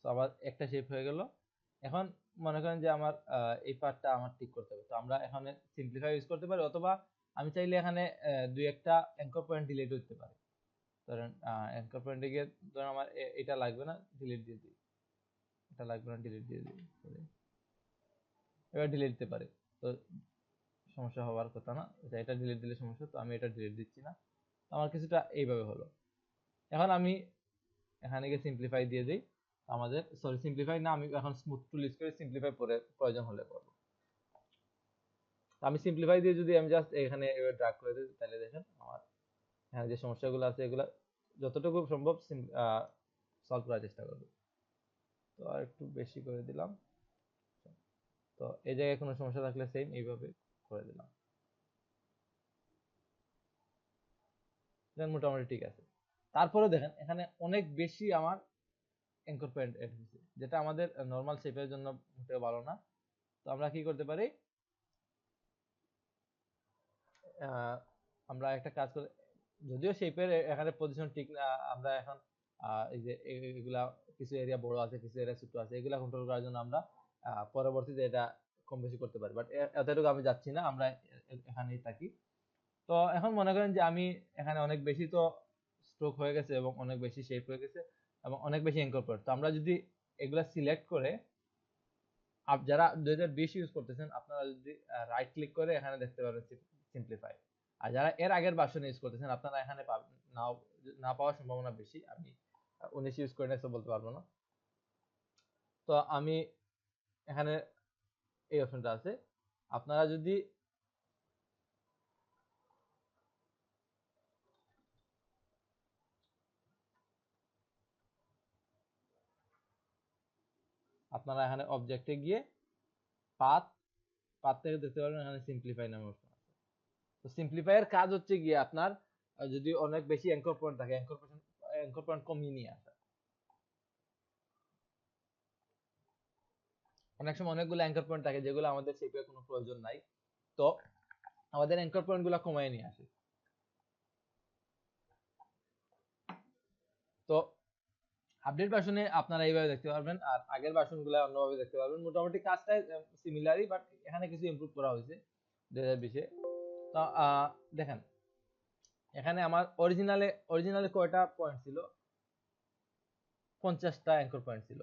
তো আবার একটা শেপ হয়ে গেল। এখন মনে করেন যে আমার এই পার্টটা আমার ঠিক করতে হবে, তো আমরা এখানে সিম্পলিফাই ইউজ করতে পারি, অথবা আমি চাইলে এখানে দুই একটা অ্যাঙ্কর পয়েন্ট ডিলিট করতে পারি। ধরেন অ্যাঙ্কর পয়েন্টে গিয়ে ধরেন আমার এটা লাগবে না, ডিলিট দিয়ে দিই, এটা লাগবে না, ডিলিট দিয়ে দিই, এবার ডিলিট দিতে পারি, তো সমস্যা হওয়ার কথা না, এটা ডিলিট দিলে সমস্যা, তো আমি এটা ডিলিট দিচ্ছি না। আমার কিছুটা এইভাবে হলো। এখন আমি এখানে গিয়ে সিম্পলিফাই দিয়ে দিই, আমাদের সরি সিম্পলিফাই না, আমি এখন স্মুথ টুল ইউজ করে সিম্পলিফাই পরে প্রয়োজন হলে করব। আমি সিম্পলিফাই দিয়ে যদি আমি জাস্ট এখানে এভাবে ড্র্যাগ করে দিই, তাহলে দেখেন আমার এখানে যে সমস্যাগুলো আছে এগুলো যতটুকু সম্ভব সলভ করার চেষ্টা করব। তো আর একটু বেশি করে দিলাম। তো এই জায়গায় কোনো সমস্যা থাকলে সেম এইভাবে করে দিলাম, দেন মোটামুটি ঠিক আছে। তারপরে দেখেন এখানে অনেক বেশি আমার অ্যাঙ্কর পয়েন্ট এড হয়েছে, যেটা আমাদের নরমাল শেপের জন্য মোটেও ভালো না। তো আমরা কি করতে পারি, আমরা একটা কাজ করে, যদিও শেপের এখানে পজিশন ঠিক না, আমরা এখন এই যে এগুলা কিছু এরিয়া বড় আছে, কিছু এরিয়া ছোট আছে, এগুলা কন্ট্রোল করার জন্য আমরা পরবর্তীতে এটা কম বেশি করতে পারি, বাট এতটুকু আমি যাচ্ছি না, আমরা এখানেই থাকি। তো এখন মনে করেন যে আমি এখানে অনেক বেশি তো স্ট্রোক হয়ে গেছে এবং অনেক বেশি শেপ হয়ে গেছে এবং অনেক বেশি অ্যাঙ্কর পয়েন্ট, তো আমরা যদি এগুলা সিলেক্ট করে, যারা 2020 ইউজ করতেছেন আপনারা যদি রাইট ক্লিক করে এখানে দেখতে পারবেন সিম্পলিফাই, আর যারা এর আগের ভার্সন ইউজ করতেছেন আপনারা এখানে না পাওয়ার সম্ভাবনা বেশি। আমি 19 ইউজ করে নেই, বলতে পারবো না। তো আমি এখানে এই অপশনটা আছে, আপনারা যদি আপনারা এখানে অবজেক্টে গিয়ে পাথ থেকে দেখতে পারবেন এখানে সিম্পলিফাই নামে অপশন আছে। তো সিম্পলিফাই এর কাজ হচ্ছে গিয়ে আপনার যদি অনেক বেশি অ্যাঙ্কর পয়েন্ট থাকে, অ্যাঙ্কর পয়েন্ট কমিয়ে নিয়ে আসা। অনেক সময় অনেকগুলো অ্যাঙ্কর পয়েন্ট থাকে যেগুলো আমাদের শেপের কোনো প্রয়োজন নাই, তো আমাদের অ্যাঙ্কর পয়েন্ট গুলো কমায় নিয়ে আসে। তো আপডেট ভার্সনে আপনারা এইভাবে দেখতে পারবেন, আর আগের ভার্সনগুলো অন্যভাবে দেখতে পারবেন। মোটামুটি কাজটা সিমিলারই, বাট এখানে কিছু ইমপ্রুভ করা হয়েছে 2020-এ। তো দেখেন এখানে আমার অরিজিনালে কয়টা পয়েন্ট ছিল, 50টা অ্যাঙ্কর পয়েন্ট ছিল,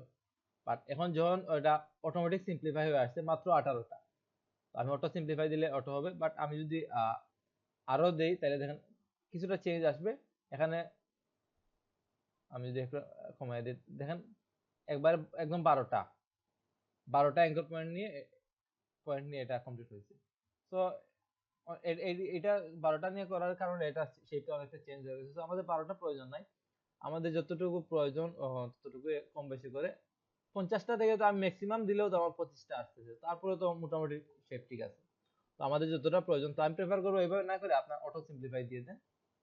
বাট এখন যখন ওটা অটোমেটিক সিম্পলিফাই হয়ে আসছে মাত্র 18টা। আমি অটো সিম্পলিফাই দিলে অটো হবে, বাট আমি যদি আরো দেই তাহলে দেখেন কিছুটা চেঞ্জ আসবে। এখানে আমি যদি একটু কমাই দিই, দেখেন একবার একদম 12টা অ্যাঙ্কর পয়েন্ট নিয়ে এটা কমপ্লিট হয়েছে। তো এটা 12টা নিয়ে করার কারণে এটা শেপটা অনেকটা চেঞ্জ হয়ে গেছে। তো আমাদের 12টা প্রয়োজন নাই, আমাদের যতটুকু প্রয়োজন ততটুকু কম বেশি করে 50টা থেকে তো আমি ম্যাক্সিমাম দিলেও তো আমার 25টা আসতেছে, তারপরে তো মোটামুটি শেপ ঠিক আছে। তো আমাদের যতটা প্রয়োজন, তো আমি প্রেফার করবো এইভাবে না করে আপনার অটো সিম্পলিফাই দিয়ে দেন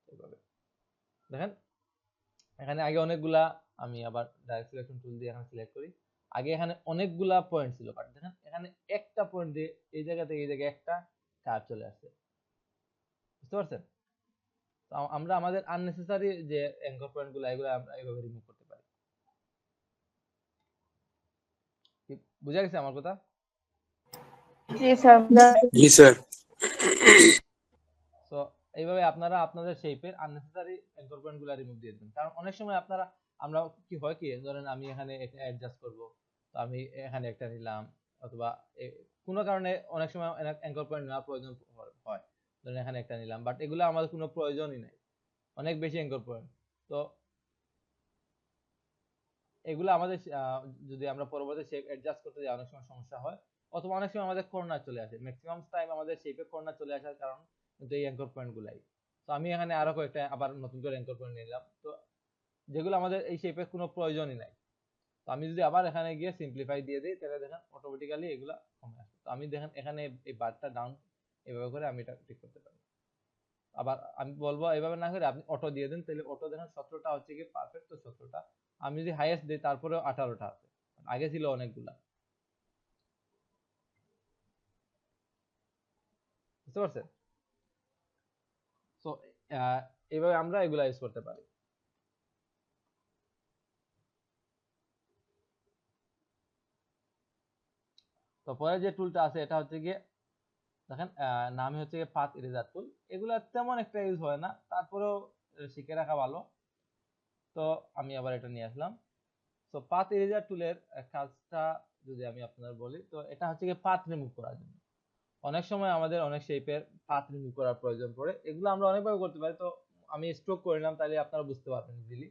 এইভাবে। দেখেন এখানে আগে অনেকগুলা, আমি আবার ডাইরেক্ট সিলেকশন টুল দিয়ে এখানে সিলেক্ট করি, আগে এখানে অনেকগুলা পয়েন্ট ছিল, বাট দেখেন এখানে একটা পয়েন্ট দিয়ে এই জায়গা থেকে এই জায়গায় একটা কার্ভ চলে আসছে, বুঝতে পারছেন? তো আমরা আমাদের আননেসেসারি যে অ্যাঙ্কর পয়েন্ট গুলো এগুলো আমরা এইভাবে রিমুভ করতে পারি। বুঝা গেছে আমার কথা? জি স্যার। জি স্যার। তো এইভাবে আপনারা আপনাদের শেপের আননেসেসারি অ্যাঙ্কর পয়েন্ট গুলো রিমুভ দিয়ে দেবেন, কারণ অনেক সময় আমরা কি হয় কি, ধরেন আমি এখানে এটা অ্যাডজাস্ট করব, তো আমি এখানে একটা নিলাম, অথবা কোনো কারণে অনেক সময় অ্যাঙ্কর পয়েন্ট নেওয়ার প্রয়োজন হয়, ধরেন এখানে একটা নিলাম, বাট এগুলো আমাদের কোনো প্রয়োজনই নাই, অনেক বেশি অ্যাঙ্কর পয়েন্ট। তো এগুলো আমাদের যদি আমরা পরবর্তী শেপ অ্যাডজাস্ট করতে যাই অনেক সময় সমস্যা হয়, অথবা অনেক সময় আমাদের কর্নার চলে আসে, ম্যাক্সিমাম টাইম আমাদের শেপে কর্নার চলে আসার কারণ কিন্তু এই অ্যাঙ্কর পয়েন্ট গুলাই। তো আমি এখানে আরো কয়েকটা আবার নতুন করে অ্যাঙ্কর পয়েন্ট নিলাম, তো যেগুলো আমাদের এই শেপে কোনো প্রয়োজনই নাই। তো আমি যদি আবার এখানে গিয়ে সিম্পলিফাই দিয়ে দিই তাহলে দেখেন অটোমেটিক্যালি এগুলা কমে আসবে। তো আমি দেখেন এখানে এই বারটা ডাউন এভাবে করে আমি এটা ঠিক করতে পারি। আবার আমি বলবো এইভাবে না করে আপনি অটো দিয়ে দেন, তাহলে অটো দেখেন 17টা হচ্ছে কি পারফেক্ট, তো 17টা আমি যদি হাইয়েস্ট দিই তারপরেও 18টা আছে, আগে ছিল অনেকগুলা। বুঝতে পারছেন? তো এইভাবে আমরা এগুলা ইউজ করতে পারি। তো পরে যে টুলটা আছে এটা হচ্ছে গিয়ে দেখেন নামই হচ্ছে গিয়ে পাথ ইরেজার টুল। এগুলা তেমন একটা ইউজ হয় না, তারপরেও শিখে রাখা ভালো। তো আমি আবার এটা নিয়ে আসলাম। তো পাথ ইরেজার টুলের কাজটা যদি আমি আপনাদের বলি, তো এটা হচ্ছে গিয়ে পাথ রিমুভ করার জন্য। অনেক সময় আমাদের অনেক শেপের পাথ রিমুভ করার প্রয়োজন পড়ে, এগুলো আমরা অনেকভাবে করতে পারি। তো আমি স্ট্রোক করে নিলাম, তাহলে আপনারা বুঝতে পারবেন ইজিলি।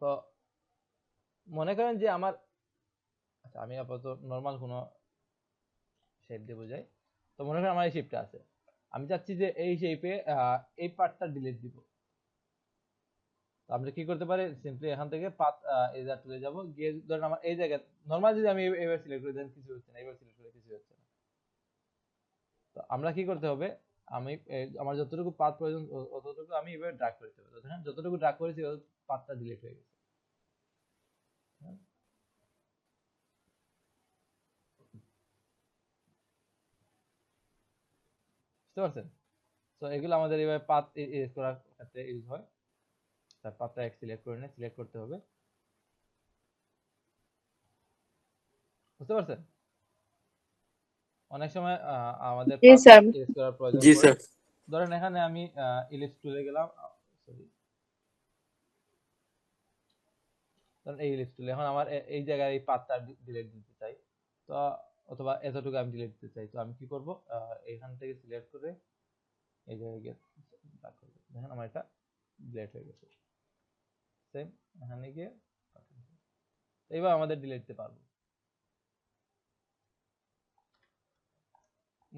তো মনে করেন যে আমার, আচ্ছা আমি আপাতত নর্মাল কোনো শেপ দিয়ে বোঝাই। তো মনে করেন আমার এই শেপটা আছে, আমি চাচ্ছি যে এই শেপে এই পার্টটা ডিলিট দিব। তো আমরা কি করতে পারি, সিম্পলি এখান থেকে পাথ ইরেজার টুলে যাব, গিয়ে ধরেন আমার এই জায়গায় নরমাল যদি আমি এবার সিলেক্ট করে দেন কিছু হচ্ছে না, এবার সিলেক্ট করে কিছু হচ্ছে না। তো আমরা কি করতে হবে, আমি আমার যতটুকু পাথ প্রয়োজন ততটুকু আমি এবার ড্র্যাগ করতে হবে। দেখেন যতটুকু ড্র্যাগ করেছি পাথটা ডিলিট হয়ে গেছে। বুঝতে পারছেন? তো এগুলো আমাদের এইভাবে পাথ ইরেজ করার ক্ষেত্রে ইউজ হয়। তার পাথটা সিলেক্ট করে নিয়ে সিলেক্ট করতে হবে। বুঝতে পারছেন? অনেক সময় আমাদের জি পাথ স্যার। ইরেজ করার প্রয়োজন জি পড়ে। স্যার। ধরেন এখানে আমি ইলিপস টুলে গেলাম, সরি ধরেন এই ইলিপস টুলে, এখন আমার এই জায়গায় এই পাথটা ডিলিট দিতে চাই, তো অথবা এতটুকু আমি ডিলিট দিতে চাই। তো আমি কি করব, এখান থেকে সিলেক্ট করে এই জায়গায় গিয়ে দেখেন আমার এটা ডিলিট হয়ে গেছে। সেম এখানে গিয়ে এইবার আমাদের ডিলিট দিতে পারবো।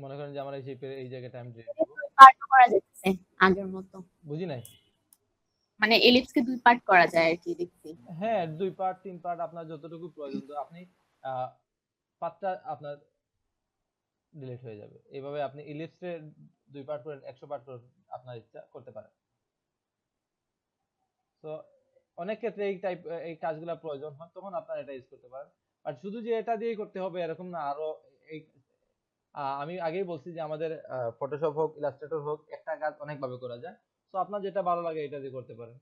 মনে করেন যে আমার এই শেপের এই জায়গাটা আমি ডিলিট দিব। পার্ট করা যাচ্ছে আগের মতো, বুঝি নাই? মানে এলিপসকে 2 পার্ট করা যায় আর কি দেখছি। হ্যাঁ 2 পার্ট 3 পার্ট আপনার যতটুকু প্রয়োজন, তো আপনি পার্টটা আপনার ডিলিট হয়ে যাবে। এইভাবে আপনি ইলিপসে 2 পার্ট করেন, 100 পার্ট করেন, আপনার ইচ্ছা করতে পারেন। তো অনেক ক্ষেত্রে এই কাজগুলো প্রয়োজন হয়, তখন আপনারা এটা ইউজ করতে পারেন। আর শুধু যে এটা দিয়েই করতে হবে এরকম না, আরো এই আমি আগেই বলছি যে আমাদের ফটোশপ হোক ইলাস্ট্রেটর হোক একটা কাজ অনেক ভাবে করা যায়। তো আপনার যেটা ভালো লাগে এটা দিয়ে করতে পারেন,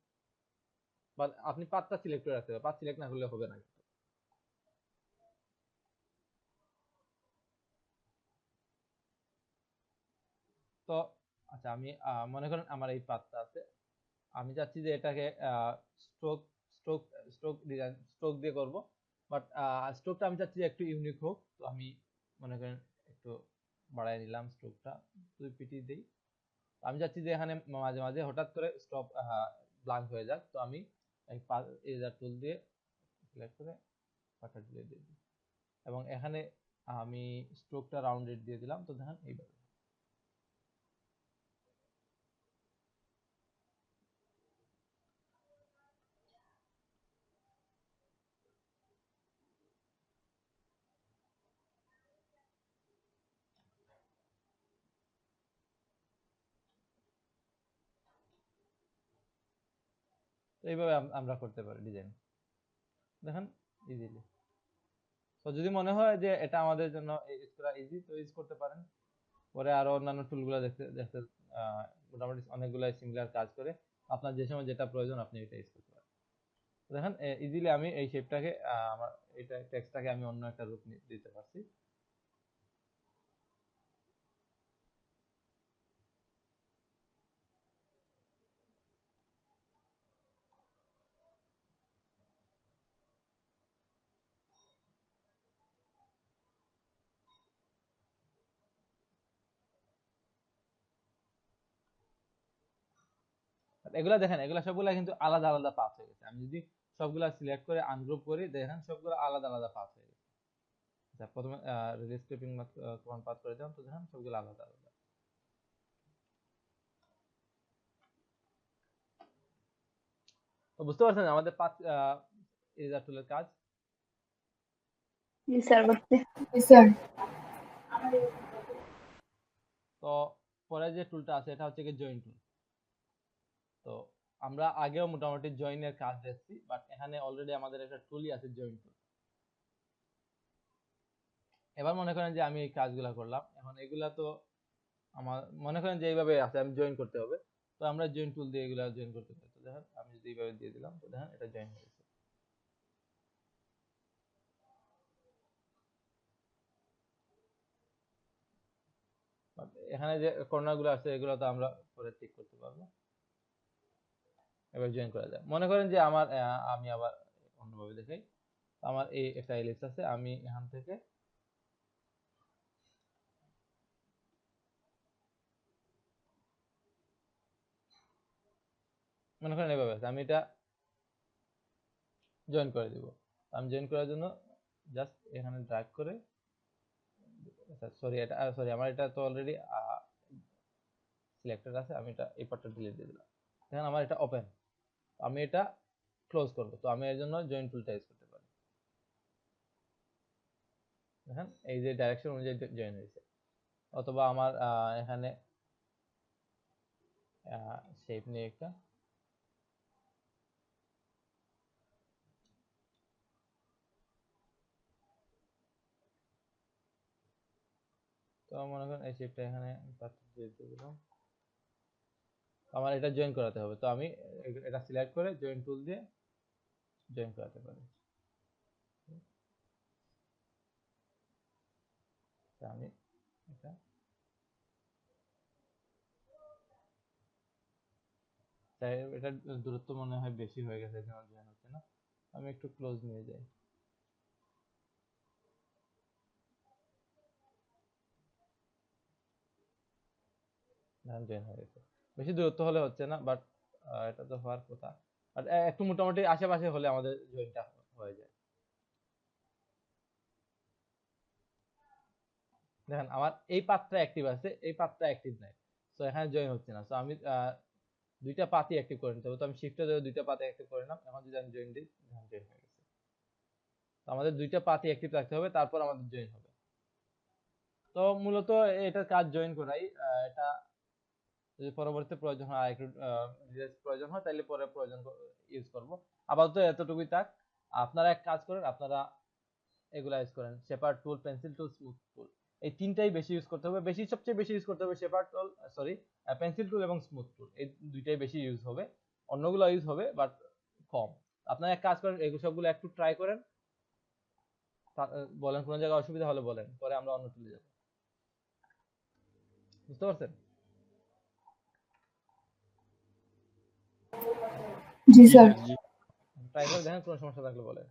বা আপনি পাথটা সিলেক্ট করে রাখতে পারেন, পাথ সিলেক্ট না করলে হবে না। তো আচ্ছা আমি মনে করেন আমার এই পাথটা আছে, আমি চাচ্ছি যে এটাকে stroke stroke stroke design stroke দিয়ে করব, বাট স্ট্রোকটা আমি চাচ্ছি যে একটু ইউনিক হোক। তো আমি মনে করেন একটু বাড়াই নিলাম স্ট্রোকটা, 2 পিটি দেই। আমি চাচ্ছি যে এখানে মাঝে মাঝে হঠাৎ করে স্টপ ব্ল্যাঙ্ক হয়ে যাক। তো আমি এই ইরেজার টুল দিয়ে সিলেক্ট করে পাথটা ডিলিট দিয়ে দিই, এবং এখানে আমি স্ট্রোকটা রাউন্ডেড দিয়ে দিলাম। তো দেখেন এইভাবে। তো এইভাবে আমরা করতে পারি ডিজাইন, দেখেন ইজিলি। তো যদি মনে হয় যে এটা আমাদের জন্য ইউজ করা ইজি, তো ইউজ করতে পারেন। পরে আরো অন্যান্য টুলগুলো দেখতে দেখতে মোটামুটি অনেকগুলো সিমিলার কাজ করে, আপনার যে সময় যেটা প্রয়োজন আপনি এটা ইউজ করতে পারেন। দেখেন ইজিলি আমি এই শেপটাকে আমার এটা টেক্সটটাকে আমি অন্য একটা রূপ দিতে পারছি। এগুলা দেখেন, এগুলা সবগুলা কিন্তু আলাদা আলাদা পাথ হয়ে গেছে। আমি যদি সবগুলা সিলেক্ট করে আনগ্রুপ করি, দেখেন সবগুলা আলাদা আলাদা পাথ হয়ে গেছে। আচ্ছা প্রথমে রিলিজ ক্লিপিং কমান্ড পাথ করে দিলাম, তো দেখেন সবগুলা আলাদা আলাদা। তো বুঝতে পারছেন আমাদের পাথ ইরেজার টুলের কাজ। জি স্যার বুঝতে। তো পরে যে টুলটা আছে এটা হচ্ছে কি জয়েন টুল। তো আমরা আগেও মোটামুটি জয়েনের কাজ দেখছি, বাট এখানে অলরেডি আমাদের একটা টুলই আছে জয়েন টুল। এবার মনে করেন যে আমি এই কাজগুলো করলাম, এখন এগুলা তো আমার মনে করেন যে এইভাবে আছে, আমি জয়েন করতে হবে, তো আমরা জয়েন টুল দিয়ে এগুলা জয়েন করতে পারি। তো দেখেন আমি যদি এইভাবে দিয়ে দিলাম, তো দেখেন এটা জয়েন হয়ে গেছে। But এখানে যে কর্নার গুলো আছে এগুলো তো আমরা পরে ঠিক করতে পারবো। এবার জয়েন করা যায়। মনে করেন যে আমার আমি আবার অন্যভাবে দেখাই। আমার এই একটা এলিপস আছে, আমি এখান থেকে মনে করেন এভাবে আছে, আমি এটা জয়েন করে দিব। আমি জয়েন করার জন্য জাস্ট এখানে ড্র্যাগ করে, সরি এটা সরি আমার এটা তো অলরেডি সিলেক্টেড আছে, আমি এটা এই পার্টটা ডিলিট দিয়ে দিলাম। দেখেন আমার এটা ওপেন, আমি এটা ক্লোজ করব, তো আমি এর জন্য জয়েন টুলটা ইউজ করতে পারি। দেখেন এই যে ডাইরেকশন অনুযায়ী জয়েন হয়েছে। অথবা আমার এখানে শেপ নিয়ে একটা তো মনে করেন এই শেপটা এখানে দিয়ে দিলাম, আমার এটা জয়েন করাতে হবে, তো আমি এটা সিলেক্ট করে জয়েন টুল দিয়ে জয়েন করাতে পারি। তো আমি এটা তাই এটা দূরত্ব মনে হয় বেশি হয়ে গেছে, এজন্য জয়েন হচ্ছে না। আমি একটু ক্লোজ নিয়ে যাই, জয়েন হয়ে গেছে। বেশি দূরত্ব হলে হচ্ছে না, বাট এটা তো হওয়ার কথা। আর একটু মোটামুটি আশেপাশে হলে আমাদের জয়েনটা হয়ে যায়। দেখেন আমার এই পাতটা অ্যাক্টিভ আছে, এই পাতটা অ্যাক্টিভ নাই, তো এখানে জয়েন হচ্ছে না। তো আমি দুইটা পাতই অ্যাক্টিভ করে নিতে হবে, তো আমি শিফটে ধরে দুইটা পাত অ্যাক্টিভ করে নিলাম। এখন যদি আমি জয়েন দিই, জয়েন হয়ে গেছে। তো আমাদের দুইটা পাতই অ্যাক্টিভ রাখতে হবে, তারপর আমাদের জয়েন হবে। তো মূলত এটার কাজ জয়েন করাই। এটা যদি পরবর্তীতে প্রয়োজন হয়, একটু ডিটেইলস প্রয়োজন হয়, তাহলে পরে প্রয়োজন ইউজ করব। আপাতত এতটুকুই থাক। আপনারা এক কাজ করেন, আপনারা এগুলা ইউজ করেন, শেপার টুল, পেন্সিল টুল, স্মুথ টুল, এই তিনটাই বেশি ইউজ করতে হবে। সবচেয়ে বেশি ইউজ করতে হবে শেপার টুল, সরি পেন্সিল টুল এবং স্মুথ টুল, এই দুইটাই বেশি ইউজ হবে। অন্যগুলো ইউজ হবে বাট কম। আপনারা এক কাজ করেন, এগুলো সবগুলো একটু ট্রাই করেন, বলেন কোনো জায়গায় অসুবিধা হলে বলেন, পরে আমরা অন্য টুলে যাব। বুঝতে পারছেন? জি স্যার। ট্রাই করে দেখেন, কোনো সমস্যা থাকলে বলেন।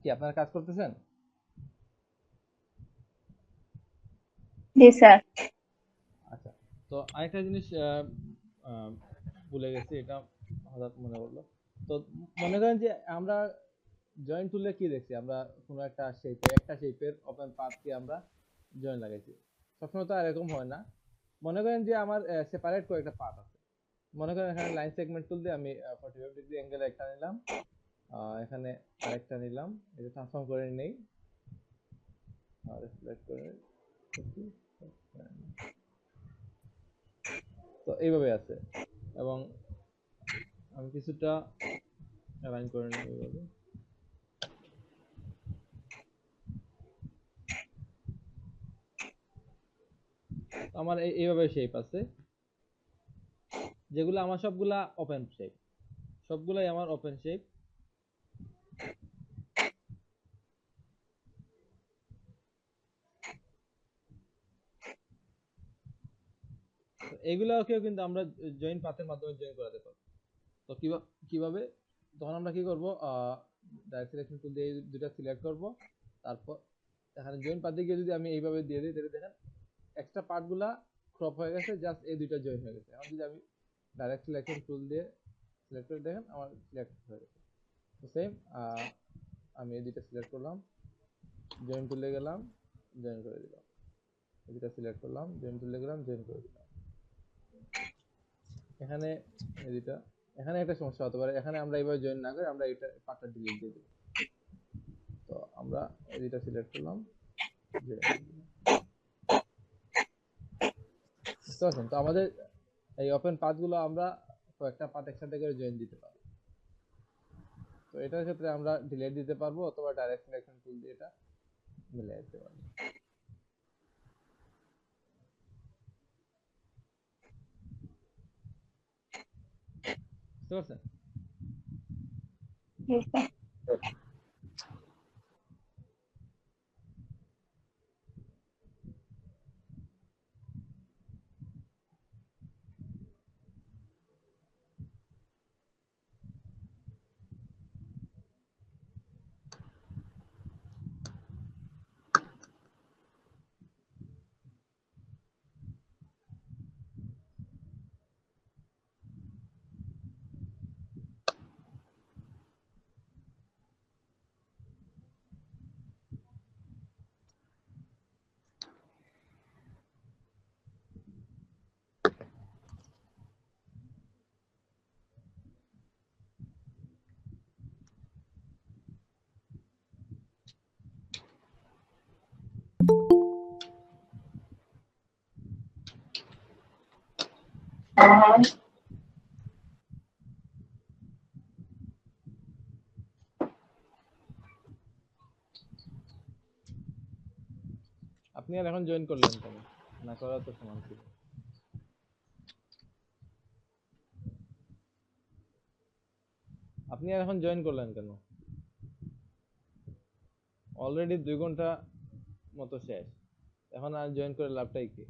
কি আপনারা কাজ করতেছেন? জি স্যার। আচ্ছা, তো আরেকটা জিনিস আহ, ভুলে গেছি, এটা হঠাৎ মনে পড়লো। তো মনে করেন যে আমরা জয়েন টুলে কি দেখছি, আমরা কোনো একটা শেপের ওপেন পাথকে আমরা জয়েন লাগাইছি। সবসময় তো আর এরকম হয় না। মনে করেন যে আমার সেপারেট কয়েকটা পাথ আছে। মনে করেন এখানে লাইন সেগমেন্ট টুল দিয়ে আমি 45 ডিগ্রি অ্যাঙ্গেল একটা নিলাম, এখানে আরেকটা নিলাম, এটা ট্রান্সফর্ম করে নেই আর সিলেক্ট করে নিই। তো এইভাবে আছে, এবং আমি কিছুটা অ্যালাইন করে নেব এইভাবে। আমার এইভাবে শেপ আছে, যেগুলো আমার সবগুলা ওপেন শেপ, সবগুলাই আমার ওপেন শেপ। এগুলাকেও কিন্তু আমরা জয়েন পাথের মাধ্যমে জয়েন করাতে পারবো। তো কিভাবে, তখন আমরা কি করব, ডাইরেক্ট সিলেকশন টুল দিয়ে দুটো সিলেক্ট করব, তারপর এখানে জয়েন পাথে গিয়ে যদি আমি এইভাবে দিয়ে দিই, তাহলে দেখেন এক্সট্রা পার্টগুলা ক্রপ হয়ে গেছে, জাস্ট এই দুইটা জয়েন হয়ে গেছে। এখন যদি আমি ডাইরেক্ট সিলেকশন টুল দিয়ে সিলেক্ট করে দেখেন আমার সিলেক্ট হয়ে গেছে। তো সেম আমি এই দুইটা সিলেক্ট করলাম, জয়েন টুলে গেলাম, জয়েন করে দিলাম, এই দুইটা সিলেক্ট করলাম, জয়েন টুলে গেলাম, জয়েন করে দিলাম। এখানে এই দুইটা, এখানে একটা সমস্যা হতে পারে, এখানে আমরা এইভাবে জয়েন না করে আমরা এটা পার্টটা ডিলিট দিয়ে দেব। তো আমরা এই দুইটা সিলেক্ট করলাম, বুঝতে পারছেন? তো আমাদের এই ওপেন পাথগুলো আমরা কয়েকটা পাথ একসাথে করে জয়েন দিতে পারি। তো এটার ক্ষেত্রে আমরা ডিলিট দিতে পারবো, অথবা ডাইরেক্ট সিলেকশন টুল দিয়ে এটা মিলিয়ে দিতে পারবো। বুঝতে পারছেন? জি স্যার। আপনি আর এখন জয়েন করলেন কেন? না করা তো সমান ছিল। আপনি আর এখন জয়েন করলেন কেন? অলরেডি 2 ঘন্টা মতো শেষ, এখন আর জয়েন করে লাভটাই কি?